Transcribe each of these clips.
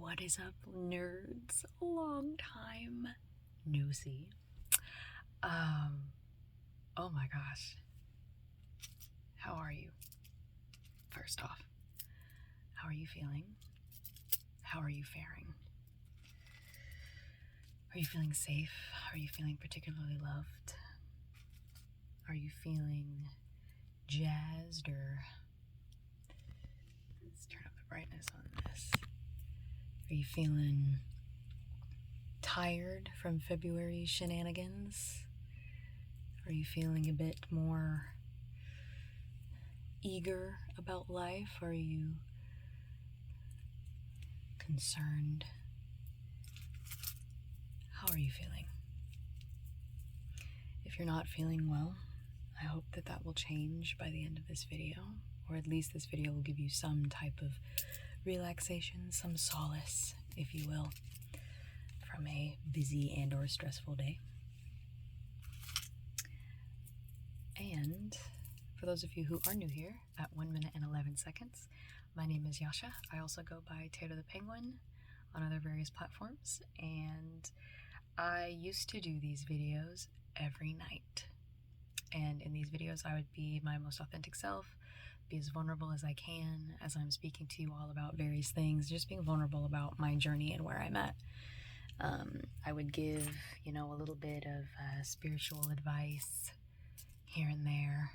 What is up, nerds? Long time no see. Oh my gosh. How are you? First off, how are you feeling? How are you faring? Are you feeling safe? Are you feeling particularly loved? Are you feeling jazzed or... Let's turn up the brightness on this. Are you feeling tired from February shenanigans? Are you feeling a bit more eager about life? Are you concerned? How are you feeling? If you're not feeling well, I hope that will change by the end of this video, or at least this video will give you some type of relaxation, some solace, if you will, from a busy and or stressful day. And for those of you who are new here, at 1 minute and 11 seconds, my name is Yasha. I also go by Tato the Penguin on other various platforms, and I used to do these videos every night. And in these videos, I would be my most authentic self, be as vulnerable as I can as I'm speaking to you all about various things, just being vulnerable about my journey and where I'm at. I would give, a little bit of spiritual advice here and there.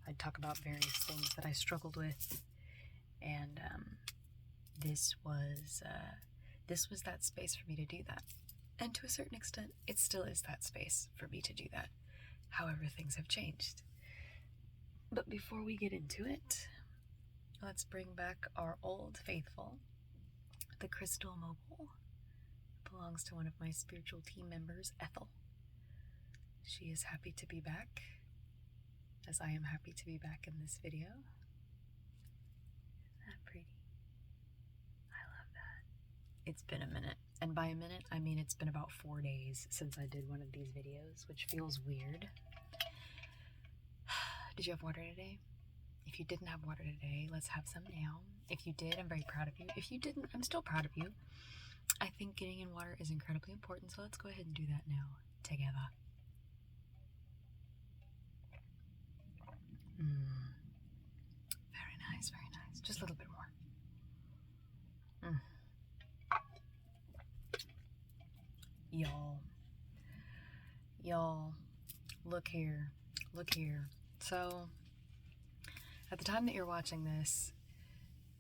I'd talk about various things that I struggled with, and this was that space for me to do that. And to a certain extent, it still is that space for me to do that. However, things have changed. But before we get into it, let's bring back our old faithful. The crystal mobile belongs to one of my spiritual team members, Ethel. She is happy to be back, as I am happy to be back in this video. Isn't that pretty? I love that. It's been a minute. And by a minute, I mean it's been about 4 days since I did one of these videos, which feels weird. Did you have water today? If you didn't have water today, let's have some now. If you did, I'm very proud of you. If you didn't, I'm still proud of you. I think getting in water is incredibly important, so let's go ahead and do that now together. Very nice, very nice. Just a little bit more. Y'all, look here. So, at the time that you're watching this,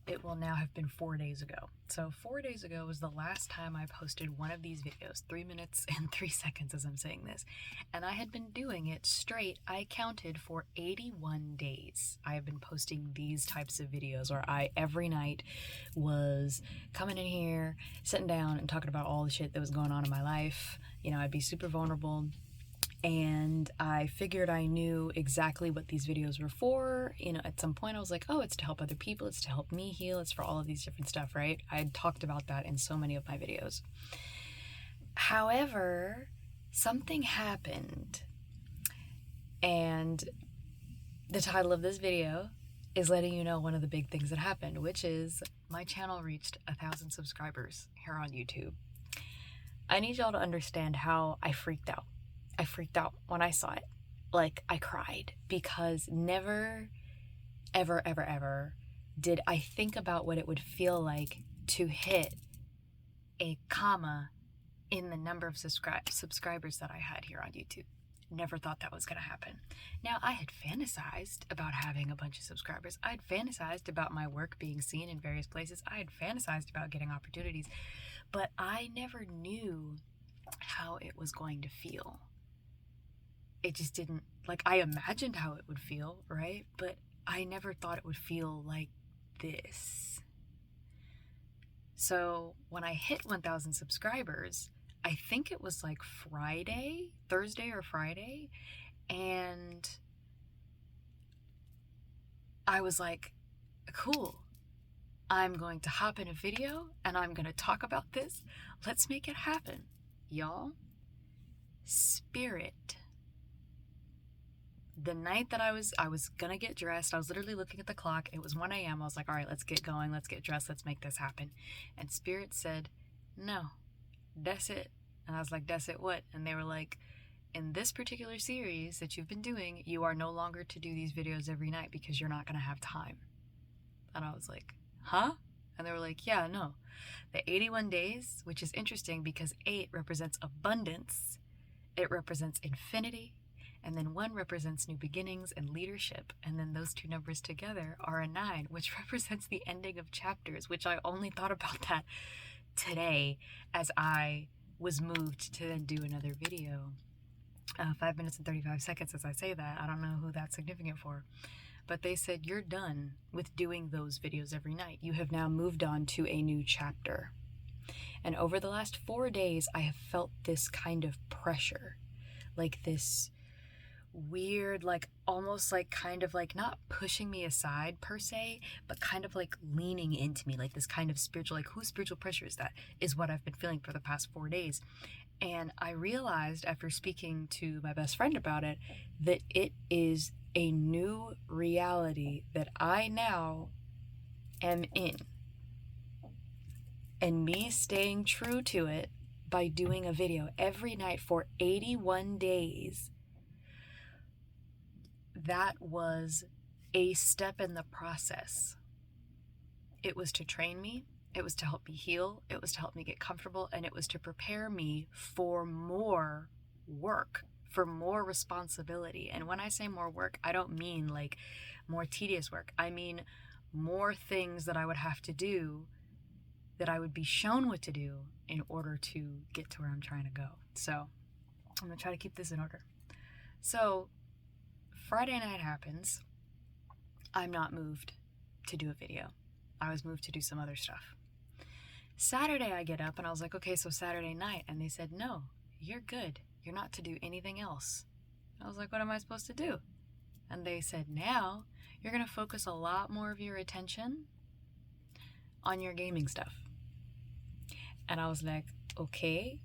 it will now have been 4 days ago. So 4 days ago was the last time I posted one of these videos, 3 minutes and 3 seconds as I'm saying this. And I had been doing it straight. I counted for 81 days. I have been posting these types of videos where I, every night, was coming in here, sitting down and talking about all the shit that was going on in my life. I'd be super vulnerable. And I figured I knew exactly what these videos were for. At some point I was like, oh, it's to help other people, it's to help me heal, it's for all of these different stuff, right? I had talked about that in so many of my videos. However, something happened, and the title of this video is letting you know one of the big things that happened, which is my channel reached 1,000 subscribers here on YouTube. I need y'all to understand how I freaked out. I freaked out when I saw it. Like, I cried, because never, ever, ever, ever did I think about what it would feel like to hit a comma in the number of subscribers that I had here on YouTube. Never thought that was going to happen. Now, I had fantasized about having a bunch of subscribers. I had fantasized about my work being seen in various places. I had fantasized about getting opportunities, but I never knew how it was going to feel. It just didn't, I imagined how it would feel, right? But I never thought it would feel like this. So when I hit 1,000 subscribers, I think it was Thursday or Friday, and I was like, cool, I'm going to hop in a video and I'm going to talk about this. Let's make it happen. Y'all, Spirit the night that I was gonna get dressed, I was literally looking at the clock. It was 1 a.m. I was like, all right, let's get going, let's get dressed, let's make this happen. And Spirit said, no, that's it. And I was like, that's it what? And they were like, in this particular series that you've been doing, you are no longer to do these videos every night because you're not gonna have time. And I was like, huh? And they were like, yeah, no. The 81 days, which is interesting because 8 represents abundance, it represents infinity, and then 1 represents new beginnings and leadership, and then those two numbers together are a 9, which represents the ending of chapters, which I only thought about that today as I was moved to then do another video. 5 minutes and 35 seconds as I say that. I don't know who that's significant for. But they said, you're done with doing those videos every night. You have now moved on to a new chapter. And over the last 4 days, I have felt this kind of pressure, like this weird, like almost like kind of like not pushing me aside per se, but kind of like leaning into me, like this kind of spiritual, like whose spiritual pressure is that, is what I've been feeling for the past 4 days. And I realized after speaking to my best friend about it, that it is a new reality that I now am in. And me staying true to it by doing a video every night for 81 days, that was a step in the process. It was to train me, it was to help me heal, it was to help me get comfortable, and it was to prepare me for more work, for more responsibility. And when I say more work, I don't mean like more tedious work. I mean more things that I would have to do, that I would be shown what to do in order to get to where I'm trying to go. So I'm gonna try to keep this in order. So Friday night happens. I'm not moved to do a video. I was moved to do some other stuff. Saturday I get up and I was like, okay, so Saturday night. And they said, no, you're good. You're not to do anything else. I was like, what am I supposed to do? And they said, now you're going to focus a lot more of your attention on your gaming stuff. And I was like, okay.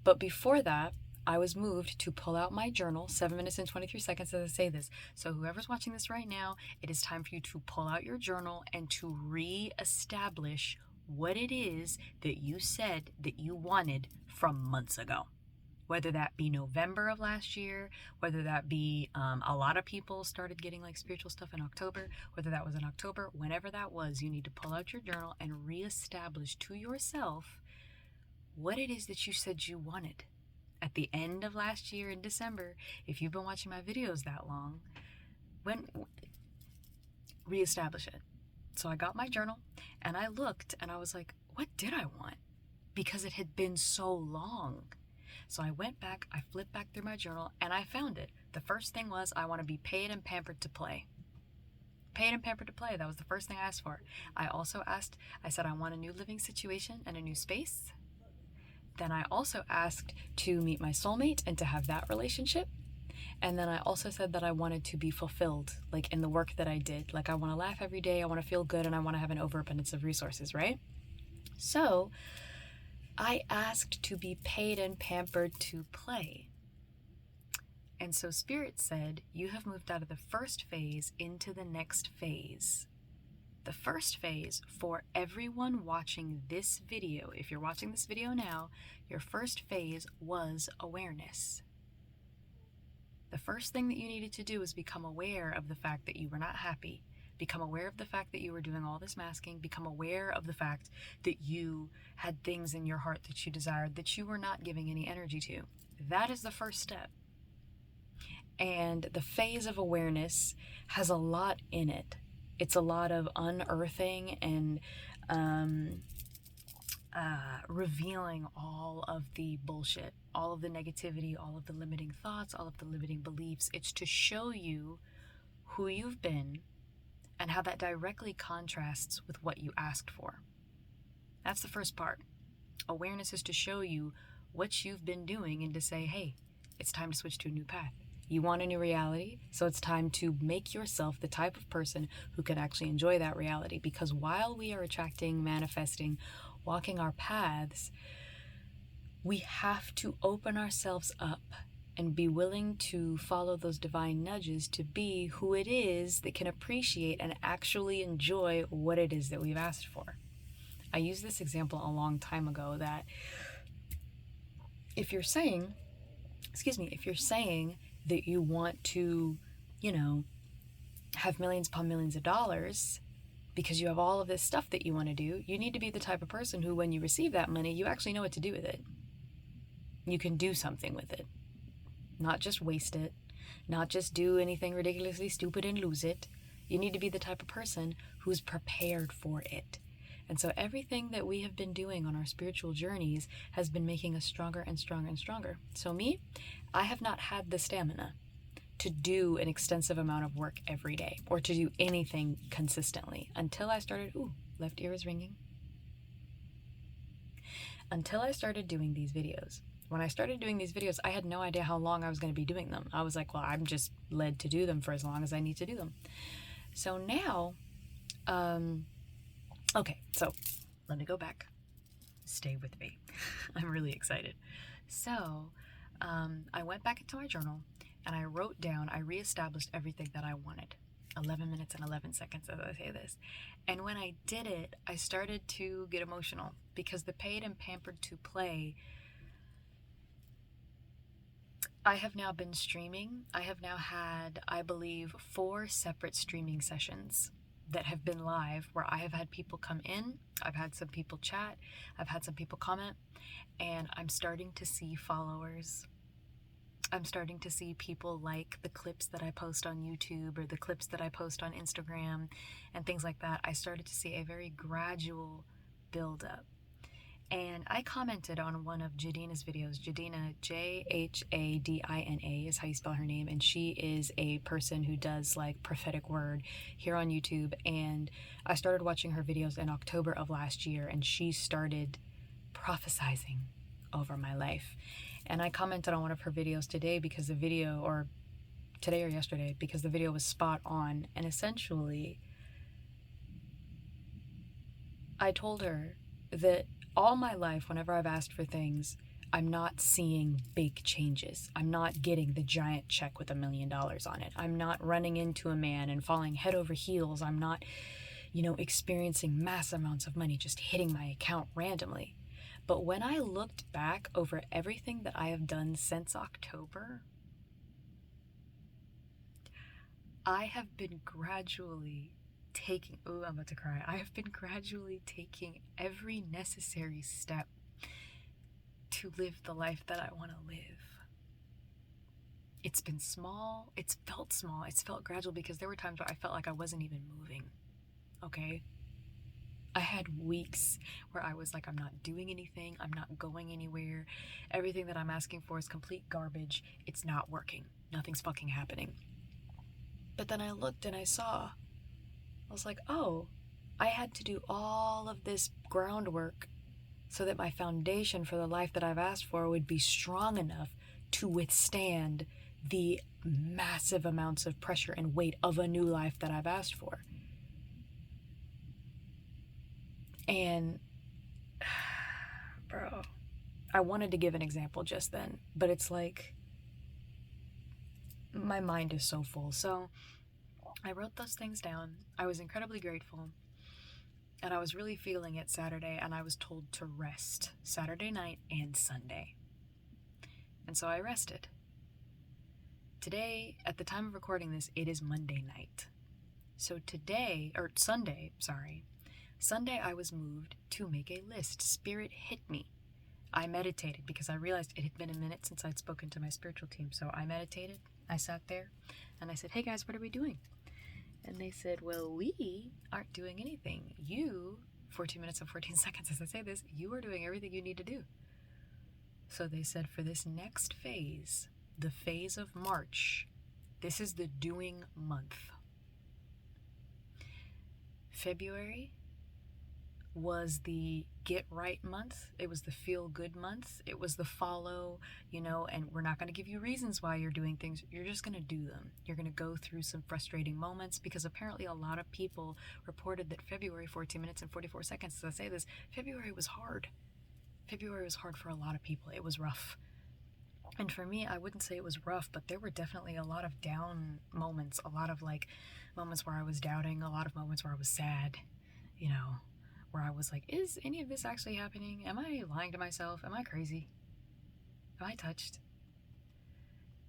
But before that, I was moved to pull out my journal, 7 minutes and 23 seconds as I say this. So whoever's watching this right now, it is time for you to pull out your journal and to re-establish what it is that you said that you wanted from months ago. Whether that be November of last year, whether that be a lot of people started getting like spiritual stuff in October, whether that was in October, whenever that was, you need to pull out your journal and re-establish to yourself what it is that you said you wanted. At the end of last year in December, if you've been watching my videos that long, reestablish it. So I got my journal and I looked and I was like, what did I want? Because it had been so long. So I went back, I flipped back through my journal and I found it. The first thing was, I want to be paid and pampered to play. Paid and pampered to play. That was the first thing I asked for. I also asked, I said, I want a new living situation and a new space. Then I also asked to meet my soulmate and to have that relationship. And then I also said that I wanted to be fulfilled, like in the work that I did. Like I want to laugh every day, I want to feel good, and I want to have an overabundance of resources, right? So I asked to be paid and pampered to play. And so Spirit said, you have moved out of the first phase into the next phase. The first phase for everyone watching this video, if you're watching this video now, your first phase was awareness. The first thing that you needed to do was become aware of the fact that you were not happy. Become aware of the fact that you were doing all this masking. Become aware of the fact that you had things in your heart that you desired that you were not giving any energy to. That is the first step. And the phase of awareness has a lot in it. It's a lot of unearthing and revealing all of the bullshit, all of the negativity, all of the limiting thoughts, all of the limiting beliefs. It's to show you who you've been and how that directly contrasts with what you asked for. That's the first part. Awareness is to show you what you've been doing and to say, hey, it's time to switch to a new path. You want a new reality, so it's time to make yourself the type of person who can actually enjoy that reality. Because while we are attracting, manifesting, walking our paths, we have to open ourselves up and be willing to follow those divine nudges to be who it is that can appreciate and actually enjoy what it is that we've asked for. I used this example a long time ago that if you're saying that you want to, have millions upon millions of dollars because you have all of this stuff that you want to do, you need to be the type of person who, when you receive that money, you actually know what to do with it. You can do something with it. Not just waste it, not just do anything ridiculously stupid and lose it. You need to be the type of person who's prepared for it. And so everything that we have been doing on our spiritual journeys has been making us stronger and stronger and stronger. So me, I have not had the stamina to do an extensive amount of work every day or to do anything consistently until I started, left ear is ringing. Until I started doing these videos. When I started doing these videos, I had no idea how long I was going to be doing them. I was like, well, I'm just led to do them for as long as I need to do them. So now, okay, so let me go back. Stay with me. I'm really excited. So I went back into my journal and I wrote down, I reestablished everything that I wanted. 11 minutes and 11 seconds as I say this. And when I did it, I started to get emotional because the Paid and Pampered to Play, I have now been streaming. I have now had, I believe, 4 separate streaming sessions that have been live where I have had people come in, I've had some people chat, I've had some people comment, and I'm starting to see followers. I'm starting to see people like the clips that I post on YouTube or the clips that I post on Instagram and things like that. I started to see a very gradual build-up. And I commented on one of Jadina's videos. Jadina, Jhadina is how you spell her name. And she is a person who does like prophetic word here on YouTube. And I started watching her videos in October of last year. And she started prophesizing over my life. And I commented on one of her videos today because the video, or today or yesterday, because the video was spot on. And essentially, I told her that all my life, whenever I've asked for things, I'm not seeing big changes. I'm not getting the giant check with $1 million on it. I'm not running into a man and falling head over heels. I'm not, experiencing mass amounts of money just hitting my account randomly. But when I looked back over everything that I have done since October, I have been gradually I'm about to cry. I have been gradually taking every necessary step to live the life that I want to live. It's been small. It's felt small. It's felt gradual because there were times where I felt like I wasn't even moving. Okay? I had weeks where I was like, I'm not doing anything. I'm not going anywhere. Everything that I'm asking for is complete garbage. It's not working. Nothing's fucking happening. But then I looked and I was like, oh, I had to do all of this groundwork so that my foundation for the life that I've asked for would be strong enough to withstand the massive amounts of pressure and weight of a new life that I've asked for. And, bro, I wanted to give an example just then, but it's like, my mind is so full. So I wrote those things down. I was incredibly grateful. And I was really feeling it Saturday, and I was told to rest Saturday night and Sunday. And so I rested. Today, at the time of recording this, it is Monday night. So Sunday I was moved to make a list. Spirit hit me. I meditated because I realized it had been a minute since I'd spoken to my spiritual team. So I meditated. I sat there and I said, hey guys, what are we doing? And they said, well, we aren't doing anything. You, 14 minutes and 14 seconds as I say this, you are doing everything you need to do. So they said for this next phase, the phase of March, this is the doing month. February was the get right month. It was the feel good month. It was the follow, and we're not going to give you reasons why you're doing things. You're just going to do them. You're going to go through some frustrating moments because apparently a lot of people reported that February, 14 minutes and 44 seconds, as I say this, February was hard. February was hard for a lot of people. It was rough. And for me, I wouldn't say it was rough, but there were definitely a lot of down moments, a lot of like moments where I was doubting, a lot of moments where I was sad, you know, where I was like, is any of this actually happening? Am I lying to myself? Am I crazy? Am I touched?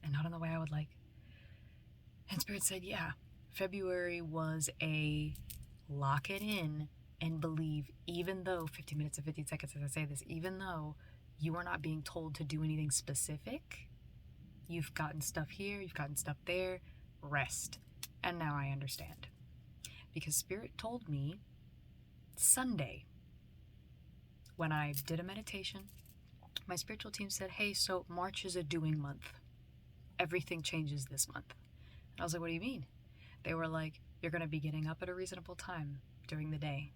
And not in the way I would like. And Spirit said, yeah, February was a lock it in and believe, even though 50 minutes and 50 seconds as I say this, even though you are not being told to do anything specific, you've gotten stuff here, you've gotten stuff there, rest. And now I understand. Because Spirit told me Sunday, when I did a meditation, my spiritual team said, hey, so March is a doing month. Everything changes this month. And I was like, what do you mean? They were like, you're going to be getting up at a reasonable time during the day.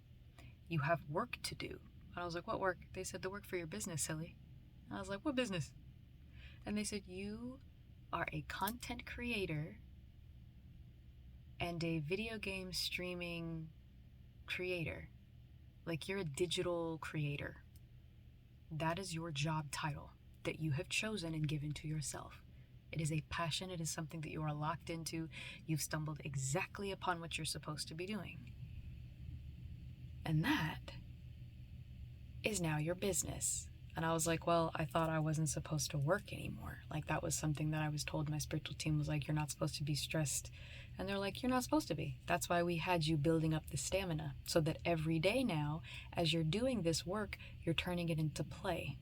You have work to do. And I was like, what work? They said, the work for your business, silly. And I was like, what business? And they said, you are a content creator and a video game streaming creator. Like, you're a digital creator. That is your job title that you have chosen and given to yourself. It is a passion. It is something that you are locked into. You've stumbled exactly upon what you're supposed to be doing. And that is now your business. And I was like, well, I thought I wasn't supposed to work anymore. Like, that was something that I was told. My spiritual team was like, you're not supposed to be stressed. And they're like, you're not supposed to be. That's why we had you building up the stamina, so that every day now, as you're doing this work, you're turning it into play.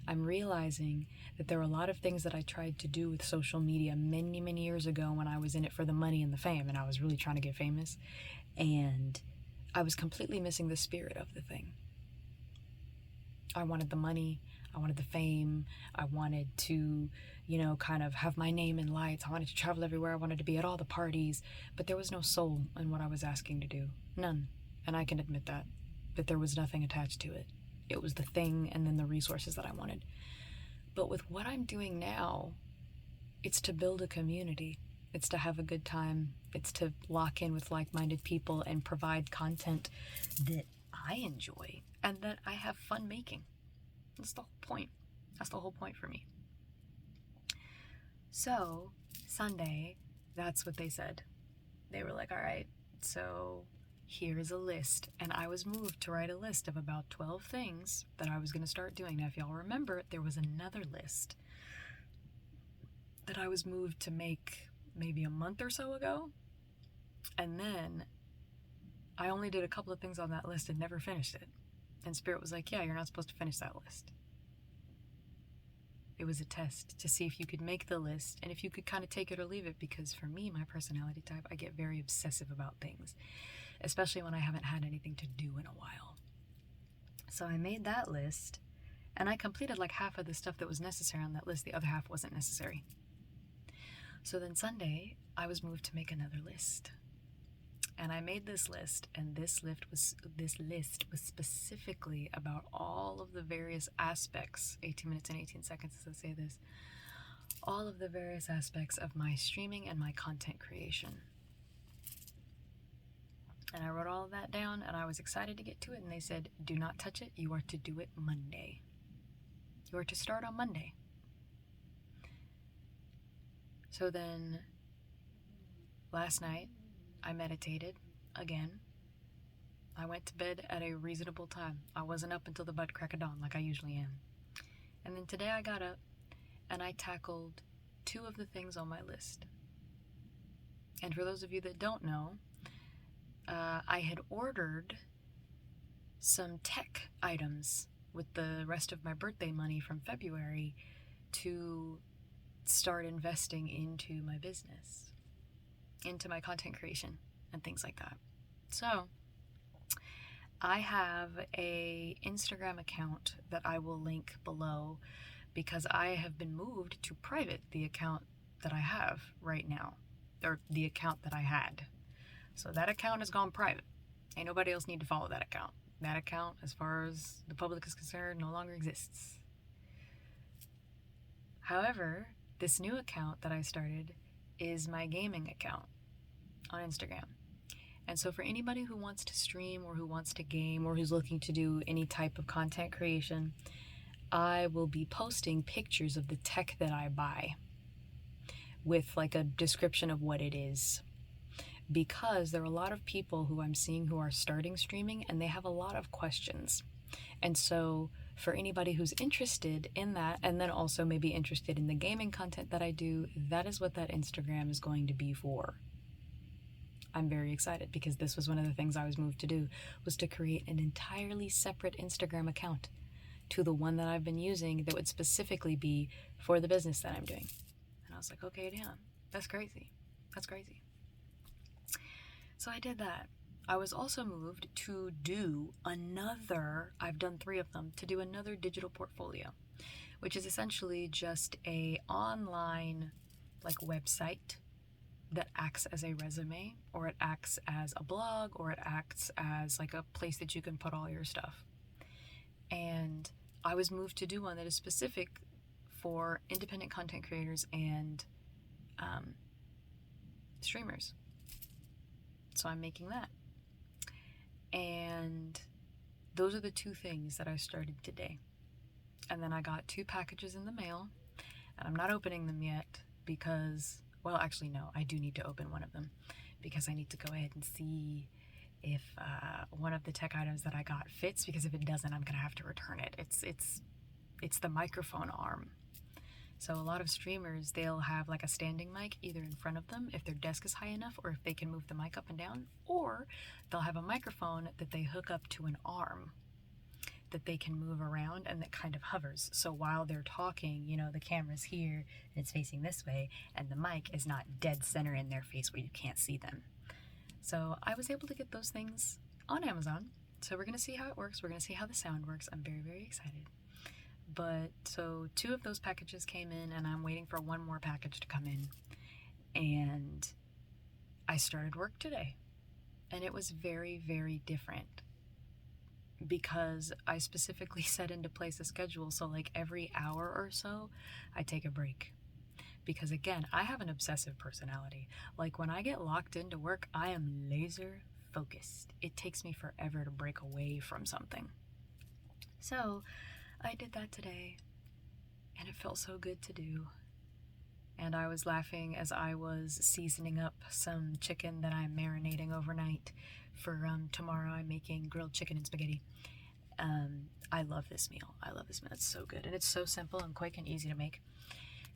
I'm realizing that there are a lot of things that I tried to do with social media many, many years ago when I was in it for the money and the fame, and I was really trying to get famous. And I was completely missing the spirit of the thing. I wanted the money, I wanted the fame, I wanted to, kind of have my name in lights, I wanted to travel everywhere, I wanted to be at all the parties, but there was no soul in what I was asking to do. None. And I can admit that there was nothing attached to it. It was the thing and then the resources that I wanted. But with what I'm doing now, it's to build a community. It's to have a good time. It's to lock in with like-minded people and provide content that I enjoy and that I have fun making. That's the whole point. That's the whole point for me. So, Sunday, that's what they said. They were like, all right, so here's a list. And I was moved to write a list of about 12 things that I was going to start doing. Now, if y'all remember, there was another list that I was moved to make maybe a month or so ago. And then I only did a couple of things on that list and never finished it. And Spirit was like, yeah, you're not supposed to finish that list. It was a test to see if you could make the list and if you could kind of take it or leave it, because for me, my personality type, I get very obsessive about things, especially when I haven't had anything to do in a while. So I made that list and I completed like half of the stuff that was necessary on that list. The other half wasn't necessary. So then Sunday, I was moved to make another list. And I made this list, and this list was specifically about all of the various aspects, 18 minutes and 18 seconds as I say this, all of the various aspects of my streaming and my content creation. And I wrote all of that down, and I was excited to get to it, and they said, do not touch it, you are to do it Monday. You are to start on Monday. So then, last night, I meditated again. I went to bed at a reasonable time. I wasn't up until the butt crack of dawn like I usually am. And then today I got up and I tackled 2 of the things on my list. And for those of you that don't know, I had ordered some tech items with the rest of my birthday money from February to start investing into my business, into my content creation and things like that. So I have a Instagram account that I will link below because I have been moved to private the account that I have right now, or the account that I had. So that account has gone private. Ain't nobody else need to follow that account. That account, as far as the public is concerned, no longer exists. However, this new account that I started is my gaming account on Instagram. And so for anybody who wants to stream or who wants to game or who's looking to do any type of content creation, I will be posting pictures of the tech that I buy with like a description of what it is, because there are a lot of people who I'm seeing who are starting streaming and they have a lot of questions. And so for anybody who's interested in that, and then also maybe interested in the gaming content that I do, that is what that Instagram is going to be for. I'm very excited because this was one of the things I was moved to do, was to create an entirely separate Instagram account to the one that I've been using that would specifically be for the business that I'm doing. And I was like, okay, damn, that's crazy. That's crazy. So I did that. I was also moved to do another, I've done 3 of them, to do another digital portfolio, which is essentially just a online like website that acts as a resume, or it acts as a blog, or it acts as like a place that you can put all your stuff. And I was moved to do one that is specific for independent content creators and streamers. So I'm making that. And those are the 2 things that I started today. And then I got 2 packages in the mail, and I'm not opening them yet because, well, actually, no, I do need to open one of them because I need to go ahead and see if one of the tech items that I got fits, because if it doesn't, I'm gonna have to return it. It's the microphone arm. So a lot of streamers, they'll have like a standing mic either in front of them if their desk is high enough, or if they can move the mic up and down, or they'll have a microphone that they hook up to an arm that they can move around and that kind of hovers. So while they're talking, you know, the camera's here and it's facing this way, and the mic is not dead center in their face where you can't see them. So I was able to get those things on Amazon. So we're gonna see how it works. We're gonna see how the sound works. I'm very, very excited. But so 2 of those packages came in, and I'm waiting for 1 more package to come in. And I started work today, and it was very, very different because I specifically set into place a schedule. So like every hour or so, I take a break. Because again, I have an obsessive personality. Like when I get locked into work, I am laser focused. It takes me forever to break away from something. So I did that today, and it felt so good to do. And I was laughing as I was seasoning up some chicken that I'm marinating overnight for tomorrow. I'm making grilled chicken and spaghetti. I love this meal. I love this meal. It's so good, and it's so simple and quick and easy to make.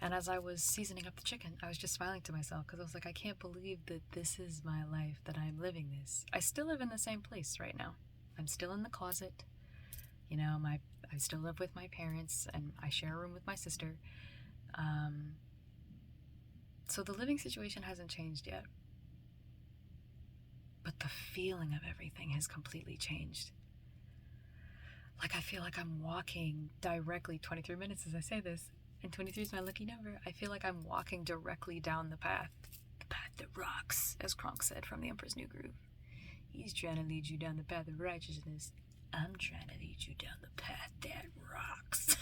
And as I was seasoning up the chicken, I was just smiling to myself because I was like, I can't believe that this is my life, that I'm living this. I still live in the same place right now. I'm still in the closet. You know, I still live with my parents, and I share a room with my sister. So the living situation hasn't changed yet. But the feeling of everything has completely changed. Like I feel like I'm walking directly, 23 minutes as I say this, and 23 is my lucky number. I feel like I'm walking directly down the path that rocks, as Kronk said from The Emperor's New Groove. He's trying to lead you down the path of righteousness. I'm trying to lead you down the path that rocks.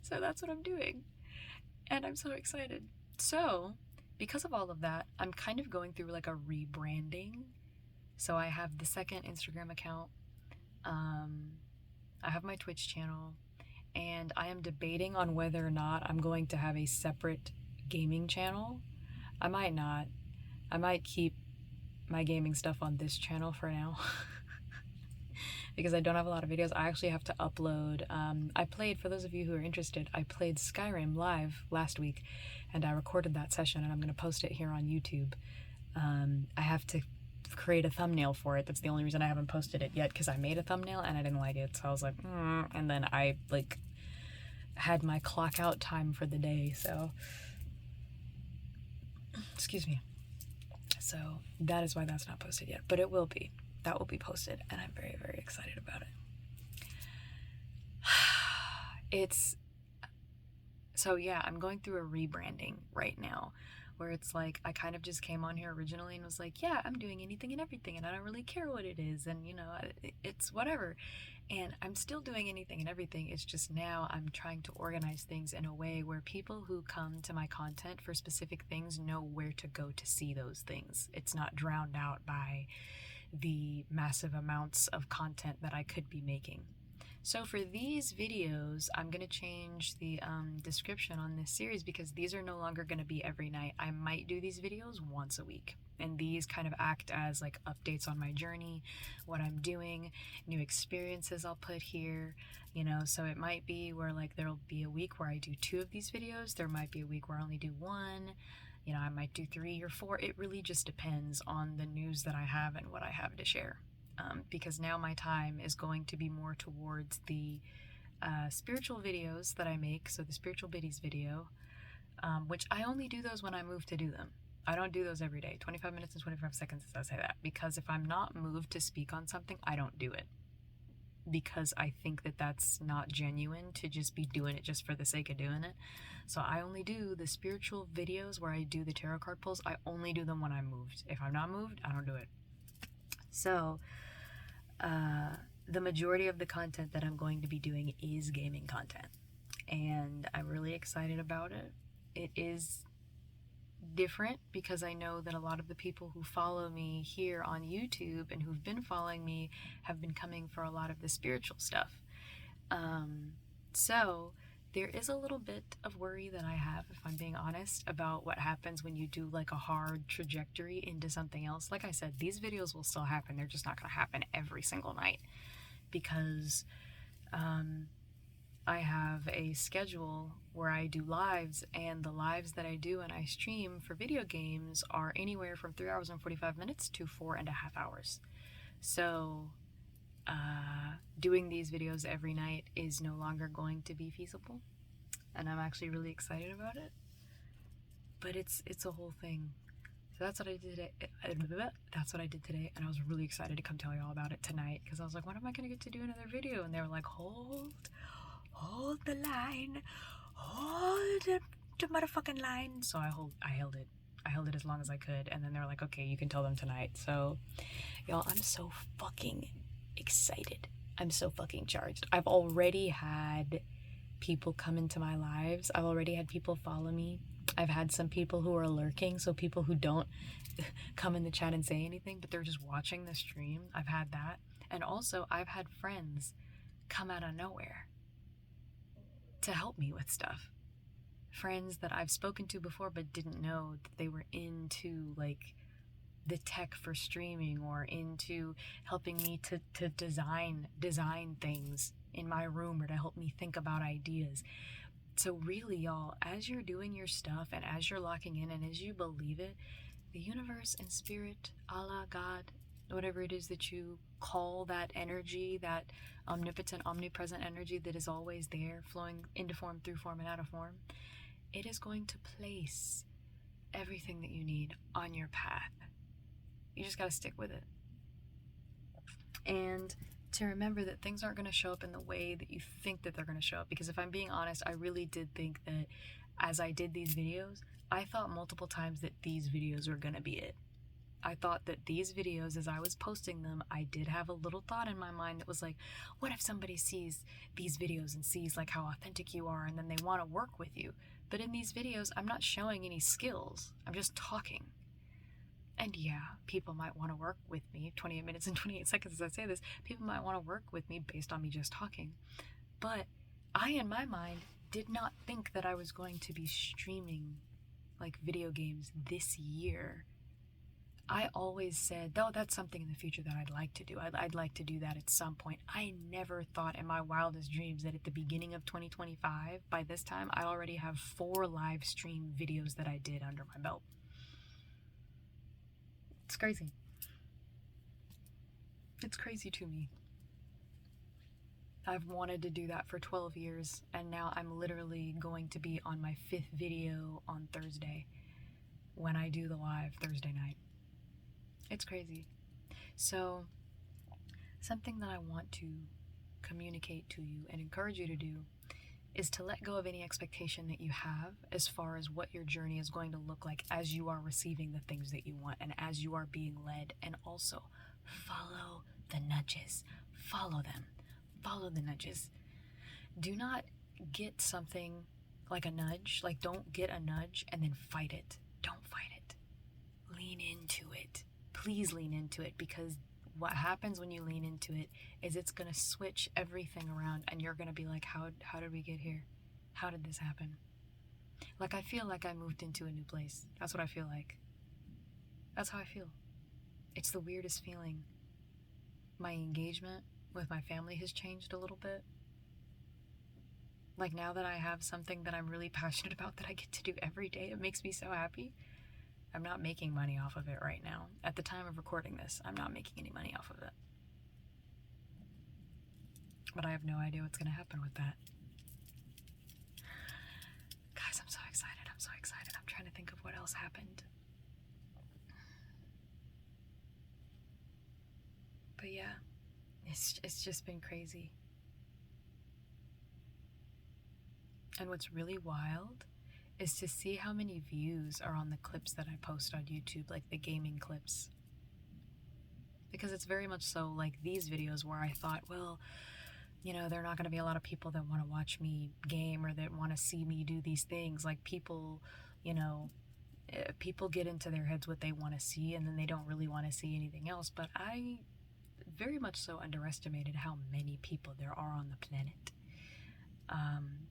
So that's what I'm doing. And I'm so excited. So, because of all of that, I'm kind of going through like a rebranding. So I have the second Instagram account. I have my Twitch channel. And I am debating on whether or not I'm going to have a separate gaming channel. I might not. I might keep my gaming stuff on this channel for now. Because I don't have a lot of videos. I actually have to upload. I played, for those of you who are interested, I played Skyrim live last week, and I recorded that session, and I'm going to post it here on YouTube. I have to create a thumbnail for it. That's the only reason I haven't posted it yet, because I made a thumbnail and I didn't like it. So I was like, and then I like had my clock out time for the day. So, excuse me. So that is why that's not posted yet, but it will be. That will be posted, and I'm very, very excited about it. So yeah, I'm going through a rebranding right now, where it's like I kind of just came on here originally and was like, yeah, I'm doing anything and everything, and I don't really care what it is, and you know, it's whatever. And I'm still doing anything and everything. It's just now I'm trying to organize things in a way where people who come to my content for specific things know where to go to see those things. It's not drowned out by the massive amounts of content that I could be making. So for these videos, I'm going to change the description on this series because these are no longer going to be every night. I might do these videos once a week. And these kind of act as like updates on my journey, what I'm doing, new experiences I'll put here, you know. So it might be where like there'll be a week where I do 2 of these videos. There might be a week where I only do 1. You know, I might do 3 or 4. It really just depends on the news that I have and what I have to share. Because now my time is going to be more towards the spiritual videos that I make. So the Spiritual Biddies video, which I only do those when I move to do them. I don't do those every day. 25 minutes and 25 seconds as I say that. Because if I'm not moved to speak on something, I don't do it. Because I think that that's not genuine to just be doing it just for the sake of doing it. So I only do the spiritual videos where I do the tarot card pulls. I only do them when I'm moved. If I'm not moved, I don't do it. So the majority of the content that I'm going to be doing is gaming content. And I'm really excited about it. It is different because I know that a lot of the people who follow me here on YouTube and who've been following me have been coming for a lot of the spiritual stuff. So there is a little bit of worry that I have, if I'm being honest, about what happens when you do like a hard trajectory into something else. Like I said, these videos will still happen. They're just not going to happen every single night because I have a schedule where I do lives, and the lives that I do and I stream for video games are anywhere from 3 hours and 45 minutes to 4.5 hours. So doing these videos every night is no longer going to be feasible, and I'm actually really excited about it. But it's a whole thing. So that's what I did today. That's what I did today, and I was really excited to come tell you all about it tonight because I was like, when am I going to get to do another video? And they were like, hold the line, hold the motherfucking line. So I held it. I held it as long as I could, and then they were like, okay, you can tell them tonight. So, y'all, I'm so fucking excited. I'm so fucking charged. I've already had people come into my lives. I've already had people follow me. I've had some people who are lurking, so people who don't come in the chat and say anything, but they're just watching the stream. I've had that. And also, I've had friends come out of nowhere to help me with stuff. Friends that I've spoken to before but didn't know that they were into like the tech for streaming or into helping me to design things in my room or to help me think about ideas. So really, y'all, as you're doing your stuff and as you're locking in and as you believe it, the universe and spirit, Allah, God, whatever it is that you call that energy, that omnipotent, omnipresent energy that is always there, flowing into form, through form, and out of form, it is going to place everything that you need on your path. You just got to stick with it. And to remember that things aren't going to show up in the way that you think that they're going to show up. Because if I'm being honest, I really did think that as I did these videos, I thought multiple times that these videos were going to be it. I thought that these videos, as I was posting them, I did have a little thought in my mind that was like, what if somebody sees these videos and sees like how authentic you are and then they want to work with you? But in these videos, I'm not showing any skills. I'm just talking. And yeah, people might want to work with me, 28 minutes and 28 seconds as I say this, people might want to work with me based on me just talking. But I, in my mind, did not think that I was going to be streaming like video games this year. I always said, though, that's something in the future that I'd like to do. I'd like to do that at some point. I never thought in my wildest dreams that at the beginning of 2025, by this time, I already have 4 live stream videos that I did under my belt. It's crazy. It's crazy to me. I've wanted to do that for 12 years, and now I'm literally going to be on my 5th video on Thursday when I do the live Thursday night. It's crazy. So, something that I want to communicate to you and encourage you to do is to let go of any expectation that you have as far as what your journey is going to look like as you are receiving the things that you want and as you are being led. And also, follow the nudges. Follow them. Follow the nudges. Do not get something like a nudge. Like, don't get a nudge and then fight it. Don't fight it. Lean into it. Please lean into it, because what happens when you lean into it is it's going to switch everything around, and you're going to be like, how did we get here? How did this happen? Like, I feel like I moved into a new place. That's what I feel like. That's how I feel. It's the weirdest feeling. My engagement with my family has changed a little bit. Like, now that I have something that I'm really passionate about that I get to do every day, it makes me so happy. I'm not making money off of it right now. At the time of recording this, I'm not making any money off of it. But I have no idea what's going to happen with that. Guys, I'm so excited. I'm so excited. I'm trying to think of what else happened. But yeah, it's just been crazy. And what's really wild is to see how many views are on the clips that I post on YouTube, like the gaming clips. Because it's very much so like these videos where I thought, well, you know, there are not going to be a lot of people that want to watch me game or that want to see me do these things. Like, people, you know, people get into their heads what they want to see, and then they don't really want to see anything else. But I very much so underestimated how many people there are on the planet.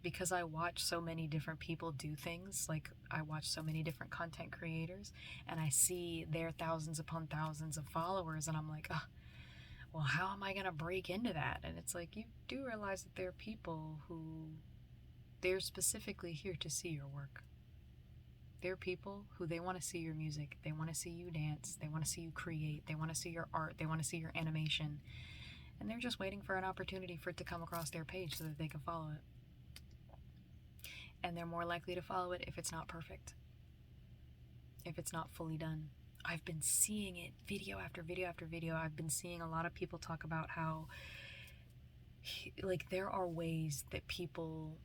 Because I watch so many different people do things, like I watch so many different content creators, and I see their thousands upon thousands of followers, and I'm like, oh, well, how am I going to break into that? And it's like, you do realize that there are people who, they're specifically here to see your work. There are people who, they want to see your music, they want to see you dance, they want to see you create, they want to see your art, they want to see your animation, and they're just waiting for an opportunity for it to come across their page so that they can follow it. And they're more likely to follow it if it's not perfect, if it's not fully done. I've been seeing it video after video after video. I've been seeing a lot of people talk about how, like, there are ways that people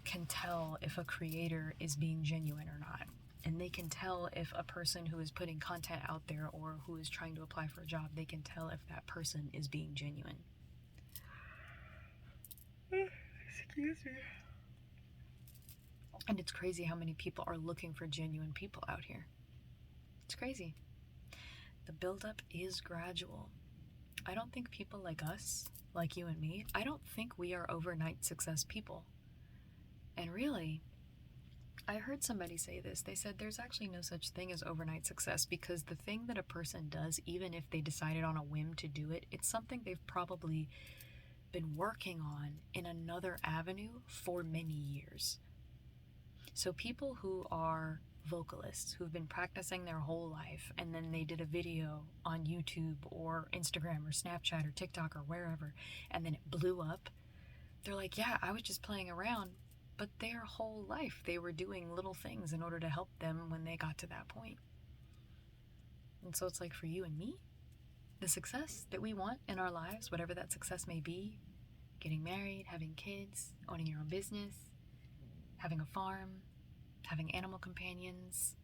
can tell if a creator is being genuine or not. And they can tell if a person who is putting content out there or who is trying to apply for a job, they can tell if that person is being genuine. Excuse me. And it's crazy how many people are looking for genuine people out here. It's crazy. The buildup is gradual. I don't think people like us, like you and me, I don't think we are overnight success people. And really, I heard somebody say this. They said there's actually no such thing as overnight success, because the thing that a person does, even if they decided on a whim to do it, it's something they've probably been working on in another avenue for many years. So people who are vocalists, who've been practicing their whole life, and then they did a video on YouTube or Instagram or Snapchat or TikTok or wherever, and then it blew up, they're like, yeah, I was just playing around. But their whole life they were doing little things in order to help them when they got to that point. And so it's like, for you and me, the success that we want in our lives, whatever that success may be, getting married, having kids, owning your own business, having a farm, having animal companions,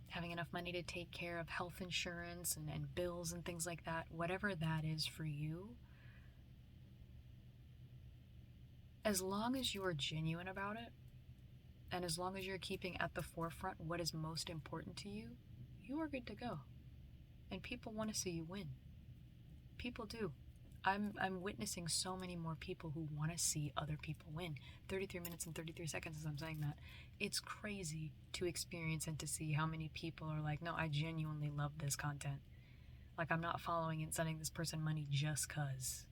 having enough money to take care of health insurance and bills and things like that, whatever that is for you, as long as you are genuine about it, and as long as you're keeping at the forefront what is most important to you, you are good to go. And people want to see you win. People do. I'm witnessing so many more people who want to see other people win. 33 minutes and 33 seconds as I'm saying that. It's crazy to experience and to see how many people are like, no, I genuinely love this content. Like, I'm not following and sending this person money just cause.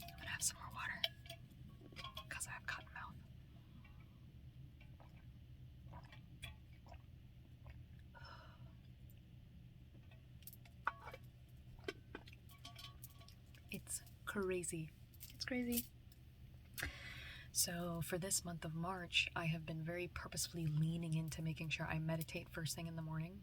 I'm gonna have some more water because I have cotton mouth. It's crazy. It's crazy. So for this month of March, I have been very purposefully leaning into making sure I meditate first thing in the morning.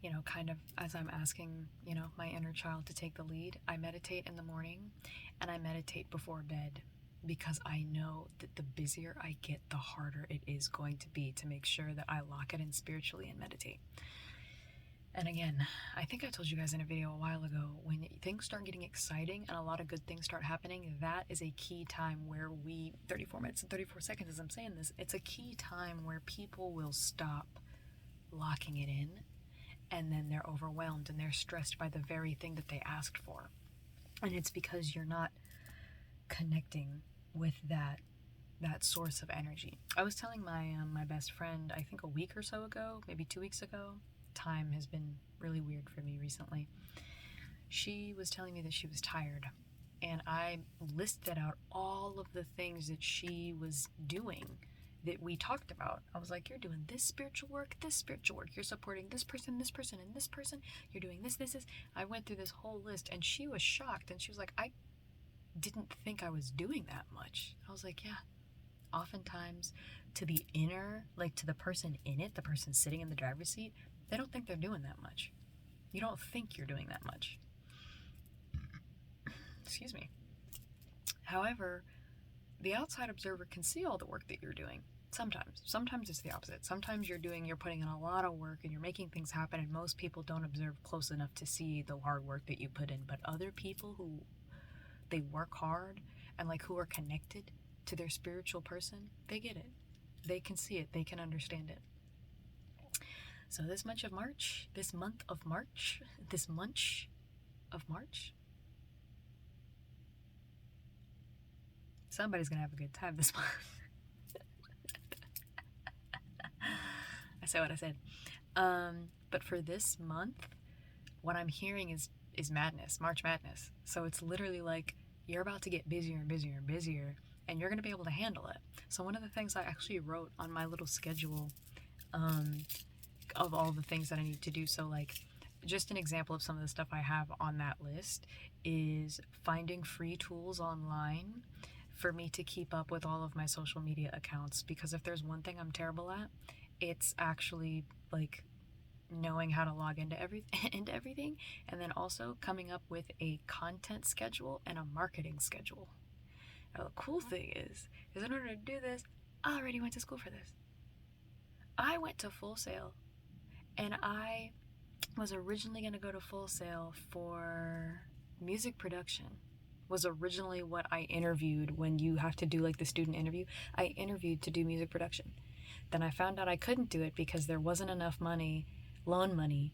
You know, kind of as I'm asking, you know, my inner child to take the lead. I meditate in the morning and I meditate before bed, because I know that the busier I get, the harder it is going to be to make sure that I lock it in spiritually and meditate. And again, I think I told you guys in a video a while ago, when things start getting exciting and a lot of good things start happening, that is a key time where 34 minutes and 34 seconds as I'm saying this, it's a key time where people will stop locking it in and then they're overwhelmed and they're stressed by the very thing that they asked for. And it's because you're not connecting with that source of energy. I was telling my best friend, I think a week or so ago, maybe 2 weeks ago. Time has been really weird for me recently. She was telling me that she was tired, and I listed out all of the things that she was doing that we talked about. I was like, you're doing this spiritual work, you're supporting this person, and this person, you're doing this. I went through this whole list, and she was shocked, and she was like, I didn't think I was doing that much. I was like, yeah. Oftentimes, to the inner, like to the person in it, the person sitting in the driver's seat, they don't think they're doing that much. You don't think you're doing that much. Excuse me. However, the outside observer can see all the work that you're doing. Sometimes it's the opposite. Sometimes you're putting in a lot of work and you're making things happen, and most people don't observe close enough to see the hard work that you put in. But other people who, they work hard and like who are connected to their spiritual person, they get it. They can see it. They can understand it. So this month of March, somebody's gonna have a good time this month. I said what I said. But for this month, what I'm hearing is madness, March Madness. So it's literally like you're about to get busier and busier and busier, and you're going to be able to handle it. So one of the things I actually wrote on my little schedule of all the things that I need to do, so like just an example of some of the stuff I have on that list is finding free tools online for me to keep up with all of my social media accounts, because if there's one thing I'm terrible at, it's actually like knowing how to log into everything, and then also coming up with a content schedule and a marketing schedule. Now, the cool thing is in order to do this, I already went to school for this. I went to Full Sail, and I was originally going to go to Full Sail for music production. Was originally what I interviewed when you have to do like the student interview. I interviewed to do music production. Then I found out I couldn't do it because there wasn't enough loan money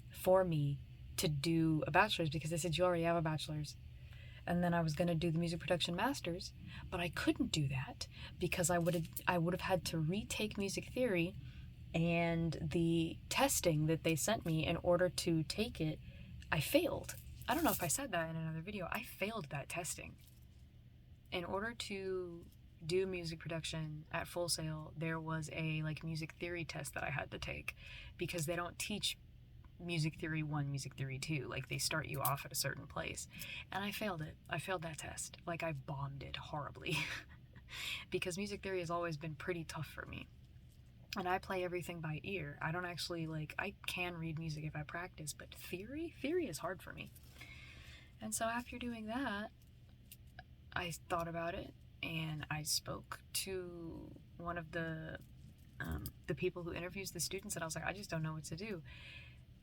for me to do a bachelor's, because they said you already have a bachelor's. And then I was going to do the music production master's, but I couldn't do that because I would have had to retake music theory, and the testing that they sent me in order to take it, I failed. I don't know if I said that in another video. I failed that testing. In order to do music production at Full Sail, there was a like music theory test that I had to take, because they don't teach music theory 1, music theory 2. Like, they start you off at a certain place. And I failed it. I failed that test. Like, I bombed it horribly. Because music theory has always been pretty tough for me. And I play everything by ear. I don't actually, like, I can read music if I practice, but theory is hard for me. And so after doing that, I thought about it, and I spoke to one of the people who interviews the students, and I was like, I just don't know what to do.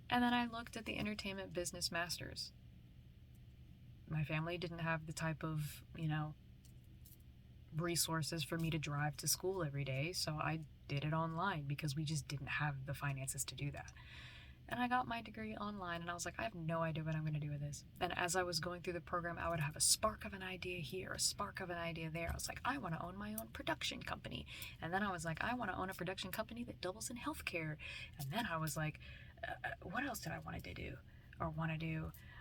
And then I looked at the Entertainment Business Masters. My family didn't have the type of, resources for me to drive to school every day, so I did it online because we just didn't have the finances to do that. And I got my degree online, and I was like, I have no idea what I'm going to do with this. And as I was going through the program, I would have a spark of an idea here, a spark of an idea there. I was like, I want to own my own production company. And then I was like, I want to own a production company that doubles in healthcare. And then I was like, what else did I want to do?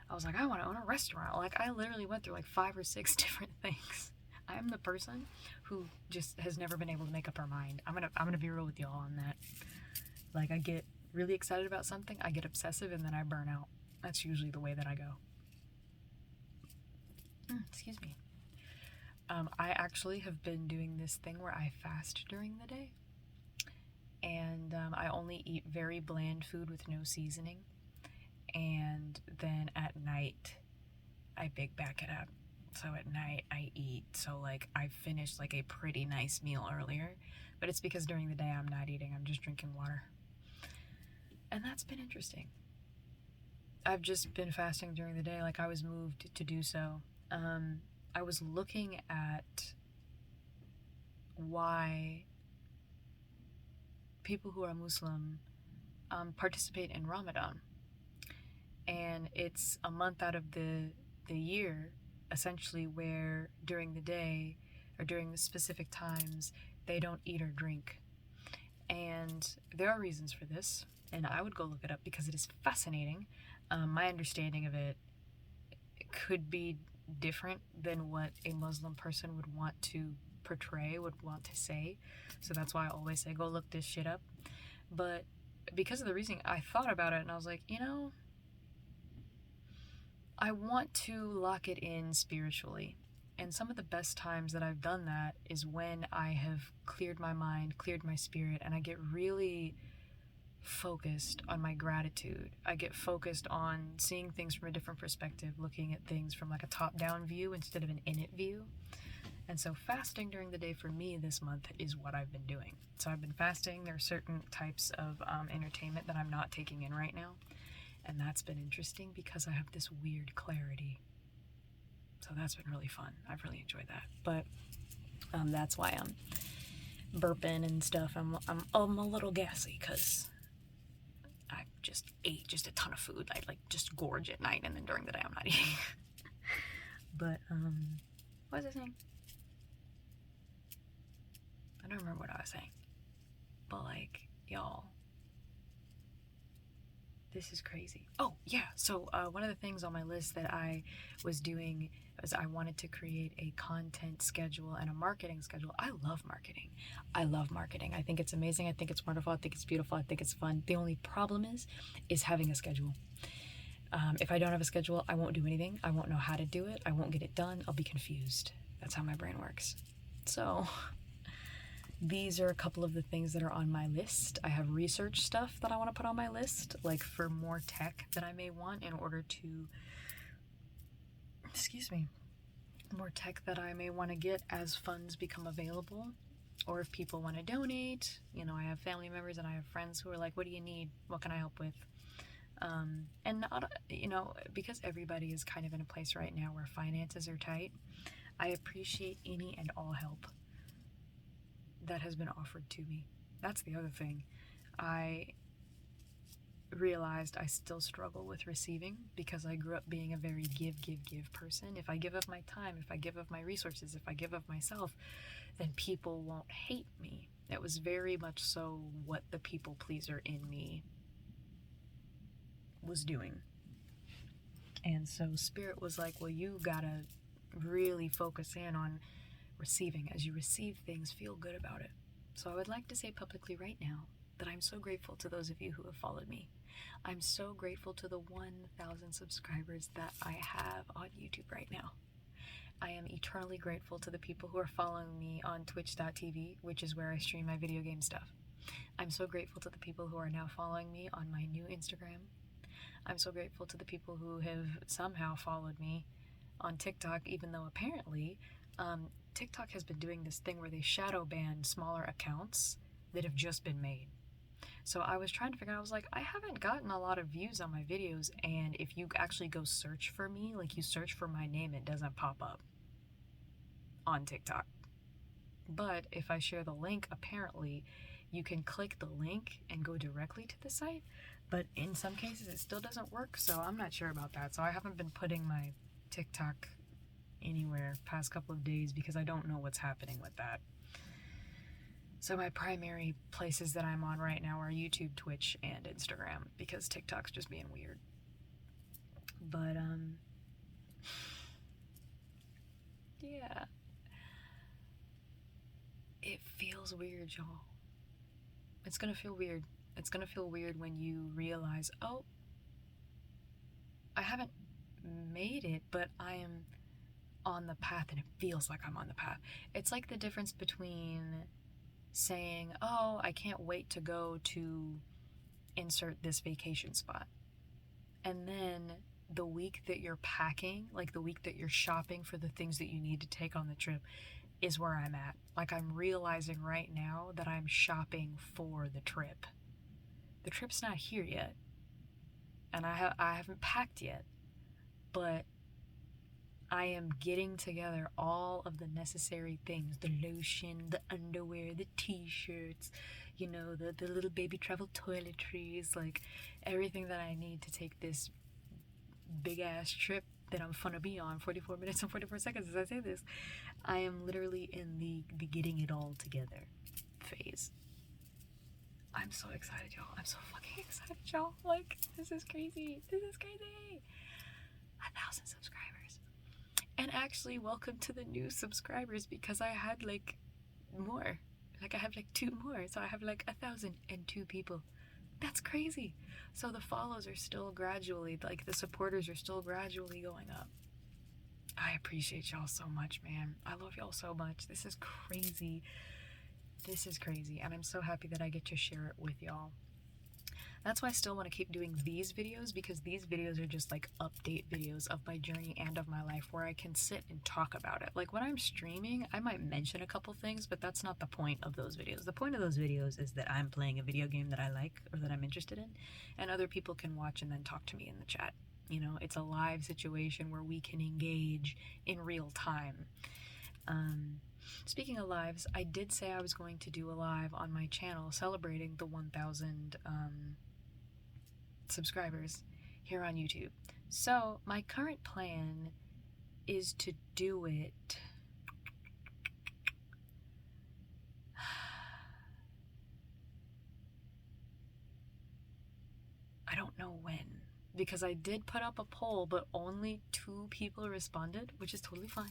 I was like, I want to own a restaurant. Like, I literally went through like 5 or 6 different things. I'm the person who just has never been able to make up her mind. I'm gonna be real with y'all on that. Like, I get really excited about something, I get obsessive, and then I burn out. That's usually the way that I go. Excuse me. I actually have been doing this thing where I fast during the day, and I only eat very bland food with no seasoning, and then at night I big back it up. So at night I eat, so like I finished like a pretty nice meal earlier, but it's because during the day I'm not eating, I'm just drinking water. And that's been interesting. I've just been fasting during the day, like I was moved to do so. I was looking at why people who are Muslim participate in Ramadan. And it's a month out of the year, essentially, where during the day or during the specific times they don't eat or drink. And there are reasons for this, and I would go look it up because it is fascinating. My understanding of it could be different than what a Muslim person would want to portray, would want to say. So that's why I always say, go look this shit up. But because of the reason, I thought about it and I was like, I want to lock it in spiritually. And some of the best times that I've done that is when I have cleared my mind, cleared my spirit, and I get really focused on my gratitude. I get focused on seeing things from a different perspective, looking at things from like a top-down view instead of an in-it view. And so fasting during the day for me this month is what I've been doing. So I've been fasting. There are certain types of entertainment that I'm not taking in right now. And that's been interesting because I have this weird clarity. So that's been really fun. I've really enjoyed that. But that's why I'm burping and stuff. I'm a little gassy because I just ate just a ton of food. I just gorge at night, and then during the day I'm not eating. But what was I saying? I don't remember what I was saying. But y'all, this is crazy. Oh yeah, so one of the things on my list that I was doing was I wanted to create a content schedule and a marketing schedule. I love marketing. I think it's amazing. I think it's wonderful. I think it's beautiful. I think it's fun. The only problem is having a schedule. If I don't have a schedule, I won't do anything. I won't know how to do it. I won't get it done. I'll be confused. That's how my brain works. So these are a couple of the things that are on my list. I have research stuff that I want to put on my list, like for more tech that I may want in order to, more tech that I may want to get as funds become available, or if people want to donate. I have family members and I have friends who are like, what do you need? What can I help with? And not, because everybody is kind of in a place right now where finances are tight, I appreciate any and all help that has been offered to me. That's the other thing. I realized I still struggle with receiving because I grew up being a very give person. If I give of my time, if I give of my resources, if I give of myself, then people won't hate me. It was very much so what the people pleaser in me was doing. And so Spirit was like, well, you gotta really focus in on receiving. As you receive things, feel good about it. So I would like to say publicly right now that I'm so grateful to those of you who have followed me. I'm so grateful to the 1,000 subscribers that I have on YouTube right now. I am eternally grateful to the people who are following me on twitch.tv, which is where I stream my video game stuff. I'm so grateful to the people who are now following me on my new Instagram. I'm so grateful to the people who have somehow followed me on TikTok, even though apparently TikTok has been doing this thing where they shadow ban smaller accounts that have just been made. So I was trying to figure out, I was like, I haven't gotten a lot of views on my videos, and if you actually go search for me, like you search for my name, it doesn't pop up on TikTok. But if I share the link, apparently you can click the link and go directly to the site, but in some cases it still doesn't work, so I'm not sure about that. So I haven't been putting my TikTok anywhere past couple of days because I don't know what's happening with that. So my primary places that I'm on right now are YouTube, Twitch, and Instagram because TikTok's just being weird. But yeah, it feels weird, y'all. It's gonna feel weird. It's gonna feel weird when you realize, oh, I haven't made it, but I am on the path, and it feels like I'm on the path. It's like the difference between saying, oh, I can't wait to go to insert this vacation spot, and then the week that you're packing, like the week that you're shopping for the things that you need to take on the trip, is where I'm at. Like, I'm realizing right now that I'm shopping for the trip. The trip's not here yet, and I haven't packed yet, but I am getting together all of the necessary things, the lotion, the underwear, the t-shirts, you know, the little baby travel toiletries, like everything that I need to take this big ass trip that I'm gonna be on 44 minutes and 44 seconds as I say this. I am literally in the getting it all together phase. I'm so excited, y'all. I'm so fucking excited, y'all. Like, this is crazy. This is crazy. 1,000 subscribers. And actually, welcome to the new subscribers, because I had like more. Like, I have like 2 more. So I have like 1,002 people. That's crazy. So the follows are still gradually, like the supporters are still gradually going up. I appreciate y'all so much, man. I love y'all so much. This is crazy. This is crazy. And I'm so happy that I get to share it with y'all. That's why I still want to keep doing these videos, because these videos are just like update videos of my journey and of my life, where I can sit and talk about it. Like when I'm streaming, I might mention a couple things, but that's not the point of those videos. The point of those videos is that I'm playing a video game that I like or that I'm interested in, and other people can watch and then talk to me in the chat. You know, it's a live situation where we can engage in real time. Speaking of lives, I did say I was going to do a live on my channel celebrating the 1,000 subscribers here on YouTube. So my current plan is to do it I don't know when, because I did put up a poll, but only 2 people responded, which is totally fine.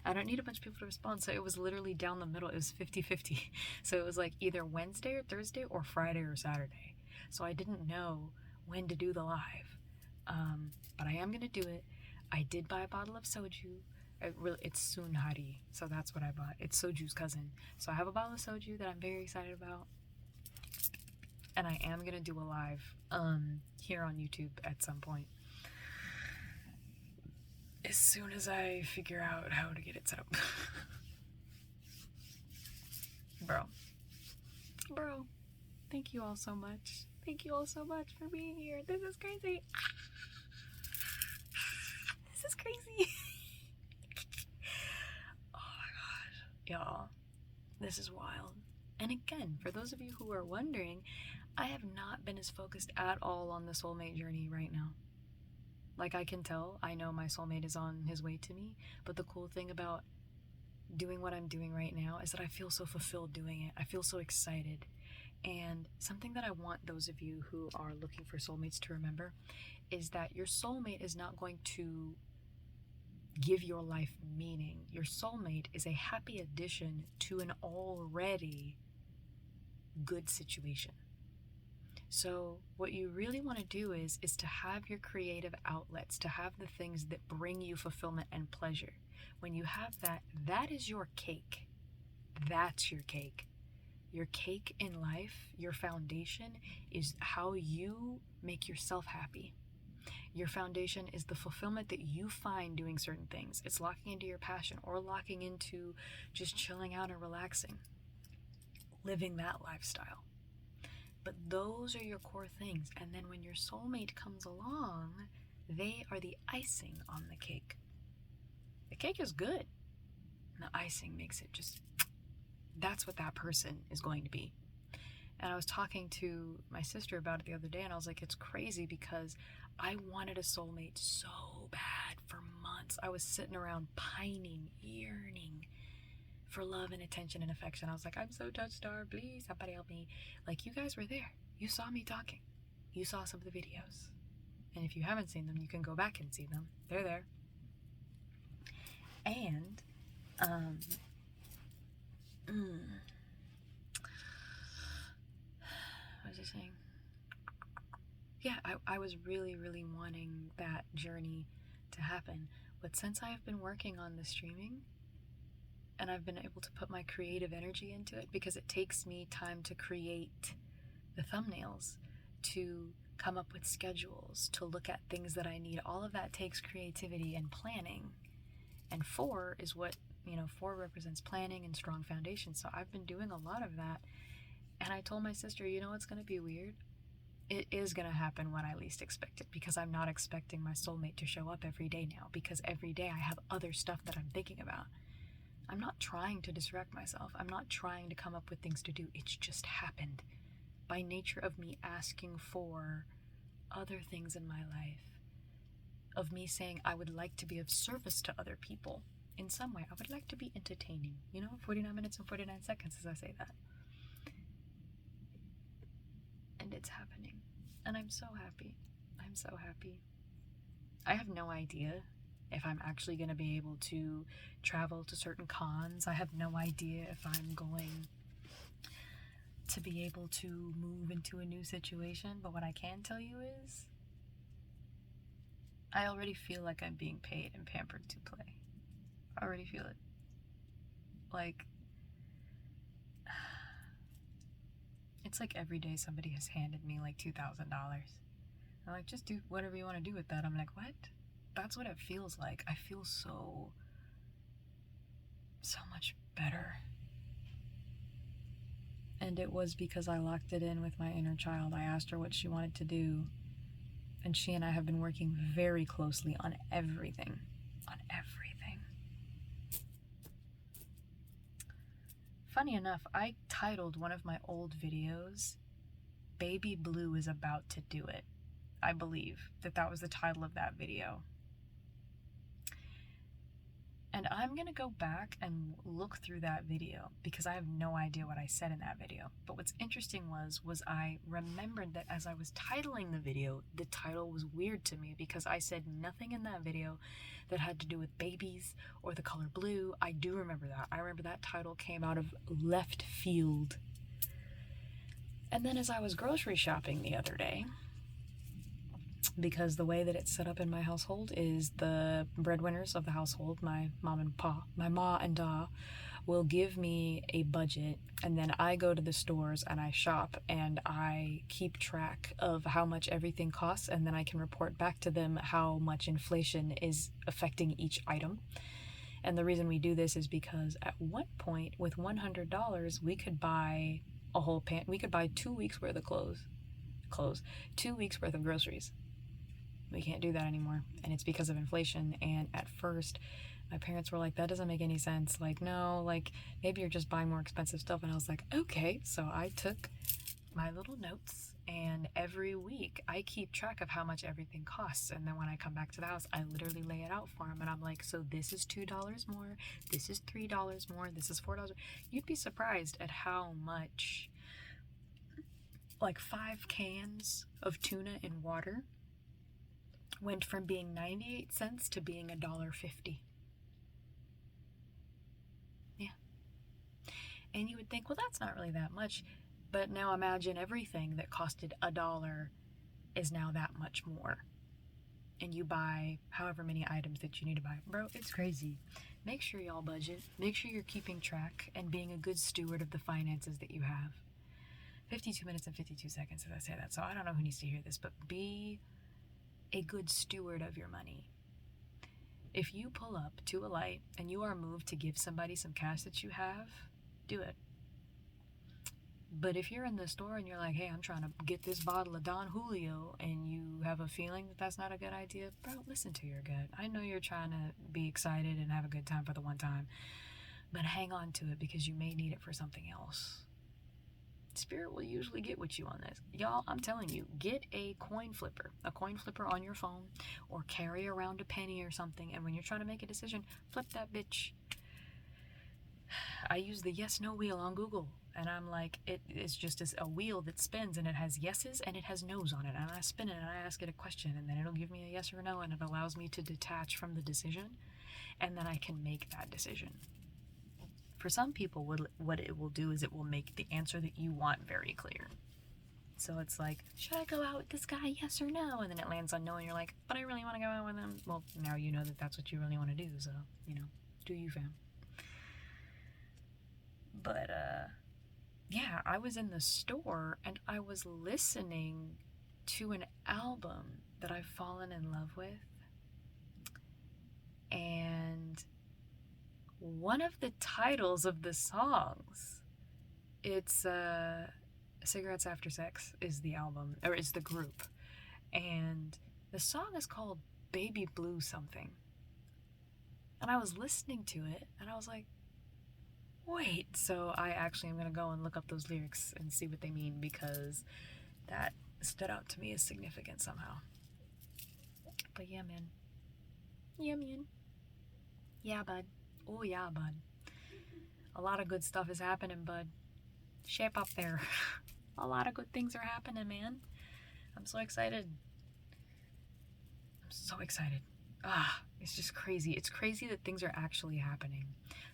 I don't need a bunch of people to respond, so it was literally down the middle. It was 50-50. So it was like either Wednesday or Thursday or Friday or Saturday. So I didn't know when to do the live, but I am gonna do it. I did buy a bottle of soju. It's Sunhari, so that's what I bought. It's soju's cousin. So I have a bottle of soju that I'm very excited about, and I am gonna do a live here on YouTube at some point, as soon as I figure out how to get it set up. Bro, thank you all so much. Thank you all so much for being here. This is crazy. This is crazy. Oh my gosh. Y'all, this is wild. And again, for those of you who are wondering, I have not been as focused at all on the soulmate journey right now. Like, I can tell, I know my soulmate is on his way to me, but the cool thing about doing what I'm doing right now is that I feel so fulfilled doing it. I feel so excited. And something that I want those of you who are looking for soulmates to remember is that your soulmate is not going to give your life meaning. Your soulmate is a happy addition to an already good situation. So what you really want to do is to have your creative outlets, to have the things that bring you fulfillment and pleasure. When you have that, that is your cake. That's your cake. Your cake in life, your foundation, is how you make yourself happy. Your foundation is the fulfillment that you find doing certain things. It's locking into your passion, or locking into just chilling out and relaxing, living that lifestyle. But those are your core things. And then when your soulmate comes along, they are the icing on the cake. The cake is good. The icing makes it just, that's what that person is going to be. And I was talking to my sister about it the other day, and I was like, it's crazy because I wanted a soulmate so bad for months. I was sitting around pining, yearning for love and attention and affection. I was like, I'm so touched, star, please somebody help me. Like, you guys were there. You saw me talking. You saw some of the videos. And if you haven't seen them, you can go back and see them. They're there. And what was I saying? Yeah, I was really, really wanting that journey to happen. But since I've been working on the streaming, and I've been able to put my creative energy into it, because it takes me time to create the thumbnails, to come up with schedules, to look at things that I need. All of that takes creativity and planning. And 4 is what, 4 represents planning and strong foundation. So I've been doing a lot of that. And I told my sister, it's going to be weird. it is going to happen when I least expect it, because I'm not expecting my soulmate to show up every day now, because every day I have other stuff that I'm thinking about. I'm not trying to distract myself. I'm not trying to come up with things to do. It's just happened by nature of me asking for other things in my life, of me saying I would like to be of service to other people in some way. I would like to be entertaining, 49 minutes and 49 seconds as I say that. And it's happening. And I'm so happy. I'm so happy. I have no idea if I'm actually going to be able to travel to certain cons. I have no idea if I'm going to be able to move into a new situation. But what I can tell you is I already feel like I'm being paid and pampered to play. I already feel it. Like, it's like every day somebody has handed me like $2,000. I'm like, just do whatever you want to do with that. I'm like, what? That's what it feels like. I feel so much better. And it was because I locked it in with my inner child. I asked her what she wanted to do. And she and I have been working very closely on everything. On everything. Funny enough, I titled one of my old videos, Baby Blue is About to Do It. I believe that was the title of that video. And I'm going to go back and look through that video because I have no idea what I said in that video. But what's interesting was I remembered that as I was titling the video, the title was weird to me because I said nothing in that video that had to do with babies or the color blue. I do remember that. I remember that title came out of left field. And then as I was grocery shopping the other day, because the way that it's set up in my household is the breadwinners of the household, my mom and pa, my ma and da, will give me a budget, and then I go to the stores and I shop and I keep track of how much everything costs, and then I can report back to them how much inflation is affecting each item. And the reason we do this is because at one point with $100 we could buy a whole we could buy 2 weeks worth of clothes, 2 weeks worth of groceries. We can't do that anymore, and it's because of inflation. And at first my parents were like, that doesn't make any sense, like, no, like maybe you're just buying more expensive stuff. And I was like, okay. So I took my little notes, and every week I keep track of how much everything costs, and then when I come back to the house I literally lay it out for them, and I'm like, so this is $2 more, this is $3 more, this is $4. You'd be surprised at how much, like 5 cans of tuna in water went from being 98 cents to being $1.50. Yeah. And you would think, well, that's not really that much. But now imagine everything that costed $1 is now that much more. And you buy however many items that you need to buy. Bro, it's crazy. Make sure y'all budget. Make sure you're keeping track and being a good steward of the finances that you have. 52 minutes and 52 seconds as I say that. So I don't know who needs to hear this, but be a good steward of your money. If you pull up to a light and you are moved to give somebody some cash that you have, do it. But if you're in the store and you're like, hey, I'm trying to get this bottle of Don Julio, and you have a feeling that that's not a good idea, bro, listen to your gut. I know you're trying to be excited and have a good time for the one time, but hang on to it because you may need it for something else. Spirit will usually get with you on this. Y'all, I'm telling you, get a coin flipper on your phone, or carry around a penny or something, and when you're trying to make a decision, flip that bitch. I use the yes no wheel on Google, and I'm like, it's just a wheel that spins, and it has yeses and it has no's on it, and I spin it and I ask it a question, and then it'll give me a yes or a no, and it allows me to detach from the decision, and then I can make that decision. For some people, what it will do is it will make the answer that you want very clear. So it's like, should I go out with this guy, yes or no? And then it lands on no, and you're like, but I really want to go out with him. Well, now you know that that's what you really want to do, so, do you, fam. But, yeah, I was in the store, and I was listening to an album that I've fallen in love with, and one of the titles of the songs, it's Cigarettes After Sex is the album, or is the group. And the song is called Baby Blue something. And I was listening to it, and I was like, wait. So I actually am going to go and look up those lyrics and see what they mean, because that stood out to me as significant somehow. But yeah, man. Yeah, man. Yeah, bud. Oh, yeah, bud. A lot of good stuff is happening, bud. Shape up there. A lot of good things are happening, man. I'm so excited. I'm so excited. It's just crazy. It's crazy that things are actually happening.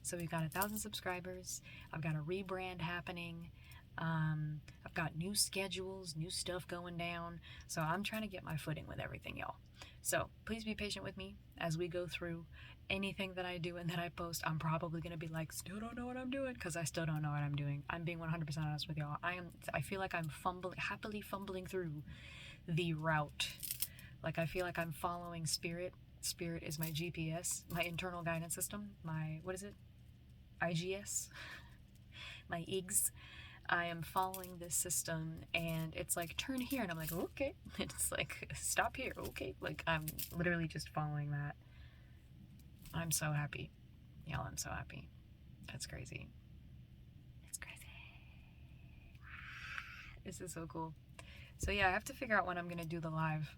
So we've got 1,000 subscribers. I've got a rebrand happening. I've got new schedules, new stuff going down. So I'm trying to get my footing with everything, y'all. So please be patient with me as we go through anything that I do and that I post. I'm probably going to be like, still don't know what I'm doing, because I still don't know what I'm doing. I'm being 100% honest with y'all. I feel like I'm happily fumbling through the route. Like, I feel like I'm following Spirit. Spirit is my GPS, my internal guidance system, my, what is it? IGS? My IGS. I am following this system, and it's like, turn here, and I'm like, okay. It's like, stop here, okay. Like, I'm literally just following that. I'm so happy. Y'all, I'm so happy. That's crazy. It's crazy. This is so cool. So yeah, I have to figure out when I'm gonna do the live.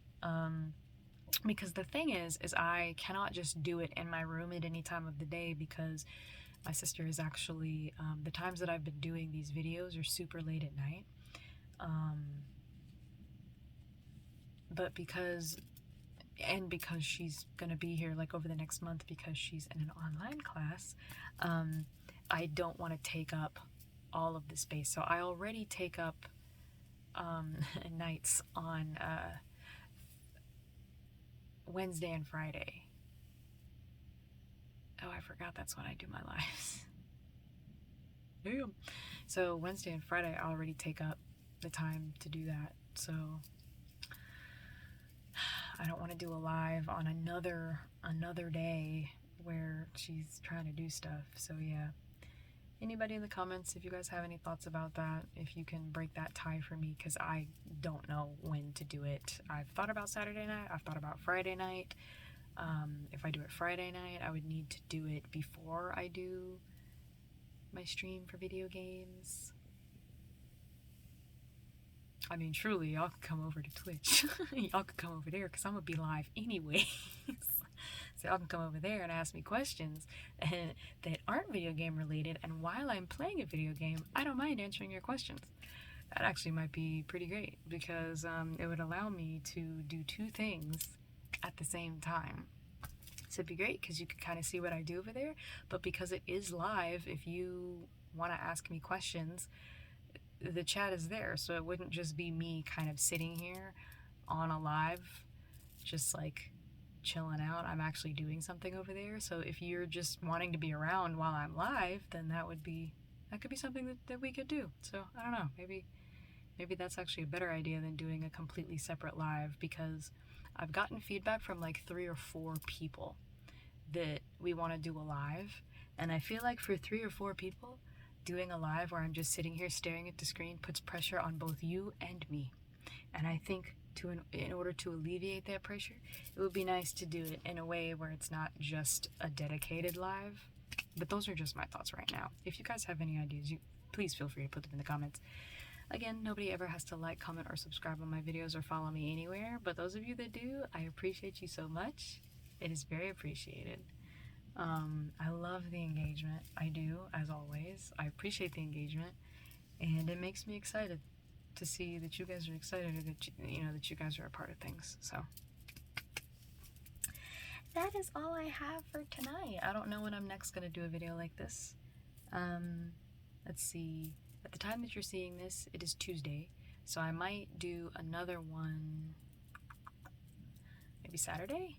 Because the thing is I cannot just do it in my room at any time of the day, because my sister is actually, the times that I've been doing these videos are super late at night. But because she's gonna be here like over the next month, because she's in an online class, I don't want to take up all of the space. So I already take up nights on Wednesday and Friday. Oh, I forgot that's when I do my lives. Damn. So Wednesday and Friday I already take up the time to do that. So I don't want to do a live on another day where she's trying to do stuff. So yeah. Anybody in the comments, if you guys have any thoughts about that, if you can break that tie for me, because I don't know when to do it. I've thought about Saturday night, I've thought about Friday night. If I do it Friday night, I would need to do it before I do my stream for video games. I mean, truly, y'all can come over to Twitch. Y'all can come over there, because I'm going to be live anyways. So y'all can come over there and ask me questions that aren't video game related, and while I'm playing a video game, I don't mind answering your questions. That actually might be pretty great, because it would allow me to do two things at the same time. So it'd be great, because you could kind of see what I do over there, but because it is live, if you want to ask me questions, the chat is there, so it wouldn't just be me kind of sitting here on a live, just like chilling out. I'm actually doing something over there. So if you're just wanting to be around while I'm live, then that could be something that we could do. So I don't know, maybe that's actually a better idea than doing a completely separate live, because I've gotten feedback from like 3 or 4 people that we want to do a live, and I feel like for 3 or 4 people, doing a live where I'm just sitting here staring at the screen puts pressure on both you and me. And I think in order to alleviate that pressure, it would be nice to do it in a way where it's not just a dedicated live. But those are just my thoughts right now. If you guys have any ideas, please feel free to put them in the comments. Again, nobody ever has to like, comment, or subscribe on my videos or follow me anywhere, but those of you that do, I appreciate you so much. It is very appreciated. I love the engagement. I do, as always. I appreciate the engagement, and it makes me excited to see that you guys are excited, or that you guys are a part of things. So that is all I have for tonight. I don't know when I'm next gonna do a video like this. Let's see. At the time that you're seeing this, it is Tuesday, so I might do another one maybe Saturday?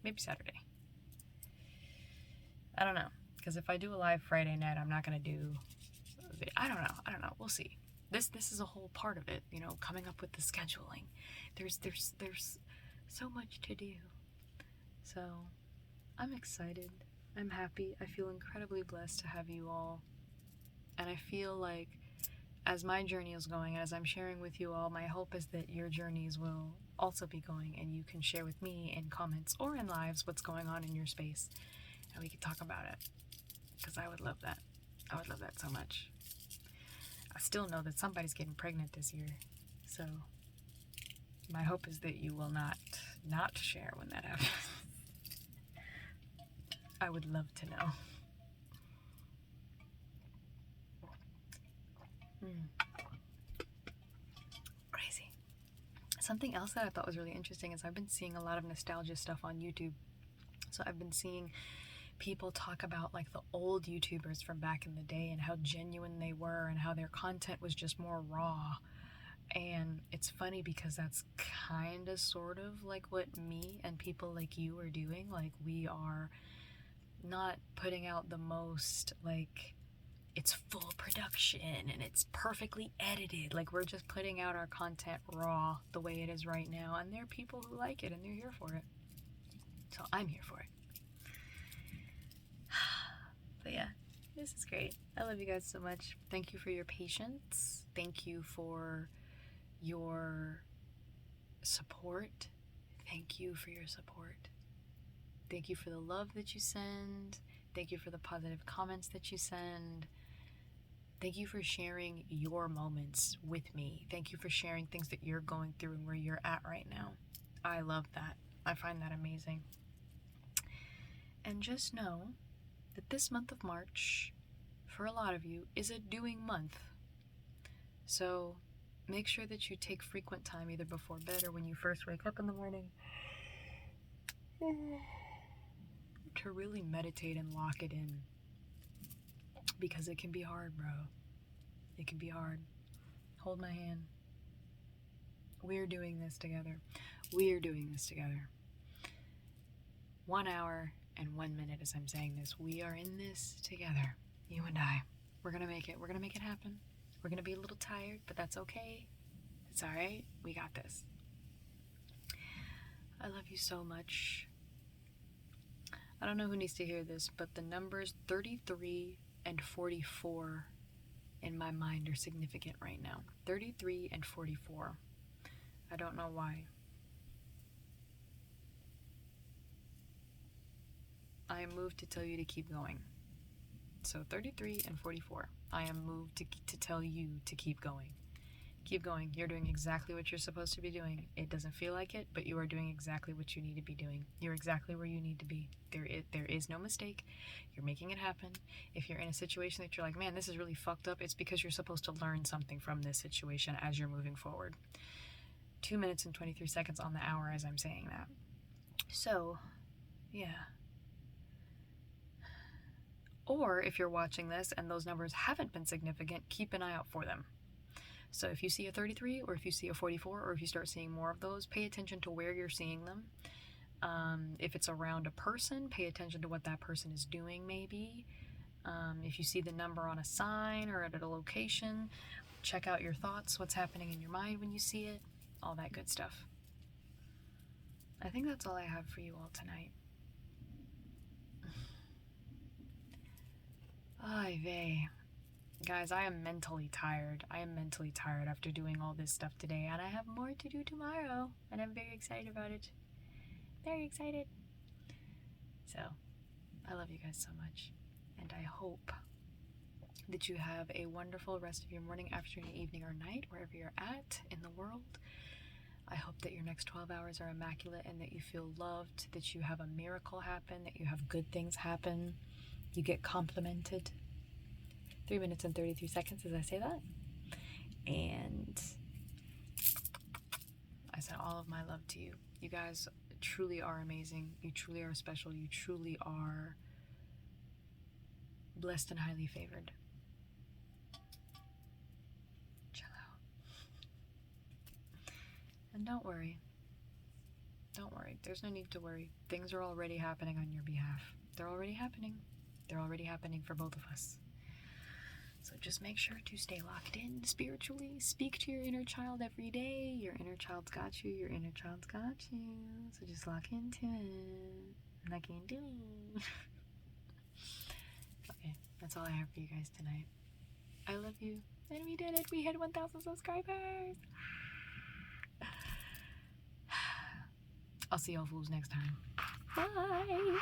Maybe Saturday. I don't know, because if I do a live Friday night, I'm not gonna do I don't know. We'll see. This is a whole part of it, coming up with the scheduling. There's so much to do. So I'm excited. I'm happy. I feel incredibly blessed to have you all. And I feel like as my journey is going, as I'm sharing with you all, my hope is that your journeys will also be going, and you can share with me in comments or in lives what's going on in your space, and we can talk about it, because I would love that. I would love that so much. I still know that somebody's getting pregnant this year, so my hope is that you will not share when that happens. I would love to know. Crazy. Something else that I thought was really interesting is I've been seeing a lot of nostalgia stuff on YouTube. So I've been seeing people talk about like the old YouTubers from back in the day and how genuine they were and how their content was just more raw. And it's funny because that's kind of sort of like what me and people like you are doing. Like, we are not putting out the most, like, it's full production and it's perfectly edited. Like, we're just putting out our content raw the way it is right now, and there are people who like it and they're here for it. So I'm here for it. But yeah, this is great. I love you guys so much. Thank you for your patience. Thank you for your support. Thank you for your support. Thank you for the love that you send. Thank you for the positive comments that you send. Thank you for sharing your moments with me. Thank you for sharing things that you're going through and where you're at right now. I love that. I find that amazing. And just know that this month of March, for a lot of you, is a doing month. So make sure that you take frequent time, either before bed or when you first wake up in the morning, to really meditate and lock it in. Because it can be hard, bro. It can be hard. Hold my hand. We're doing this together. We're doing this together. 1 hour and 1 minute as I'm saying this. We are in this together. You and I. We're gonna make it. We're gonna make it happen. We're gonna be a little tired, but that's okay. It's alright. We got this. I love you so much. I don't know who needs to hear this, but the numbers 33 and 44 in my mind are significant right now. 33 and 44. I don't know why. I am moved to tell you to keep going. So 33 and 44. I am moved to tell you to keep going. Keep going. You're doing exactly what you're supposed to be doing. It doesn't feel like it, but you are doing exactly what you need to be doing. You're exactly where you need to be. There is no mistake. You're making it happen. If you're in a situation that you're like, man, this is really fucked up, it's because you're supposed to learn something from this situation as you're moving forward. 2 minutes and 23 seconds on the hour as I'm saying that. So, yeah. Or if you're watching this and those numbers haven't been significant, keep an eye out for them. So if you see a 33 or if you see a 44 or if you start seeing more of those, pay attention to where you're seeing them. If it's around a person, pay attention to what that person is doing maybe. If you see the number on a sign or at a location, check out your thoughts, what's happening in your mind when you see it, all that good stuff. I think that's all I have for you all tonight. Ay vey. Guys, I am mentally tired. I am mentally tired after doing all this stuff today, and I have more to do tomorrow, and I'm very excited about it. Very excited. So, I love you guys so much, and I hope that you have a wonderful rest of your morning, afternoon, evening, or night, wherever you're at in the world. I hope that your next 12 hours are immaculate and that you feel loved, that you have a miracle happen, that you have good things happen, you get complimented. 3 minutes and 33 seconds as I say that. And I send all of my love to you. You guys truly are amazing. You truly are special. You truly are blessed and highly favored. Chill out. And don't worry. Don't worry. There's no need to worry. Things are already happening on your behalf. They're already happening. They're already happening for both of us. So just make sure to stay locked in spiritually. Speak to your inner child every day. Your inner child's got you. Your inner child's got you. So just lock into it. Lock into it. Okay, that's all I have for you guys tonight. I love you. And we did it. We hit 1,000 subscribers. I'll see y'all fools next time. Bye.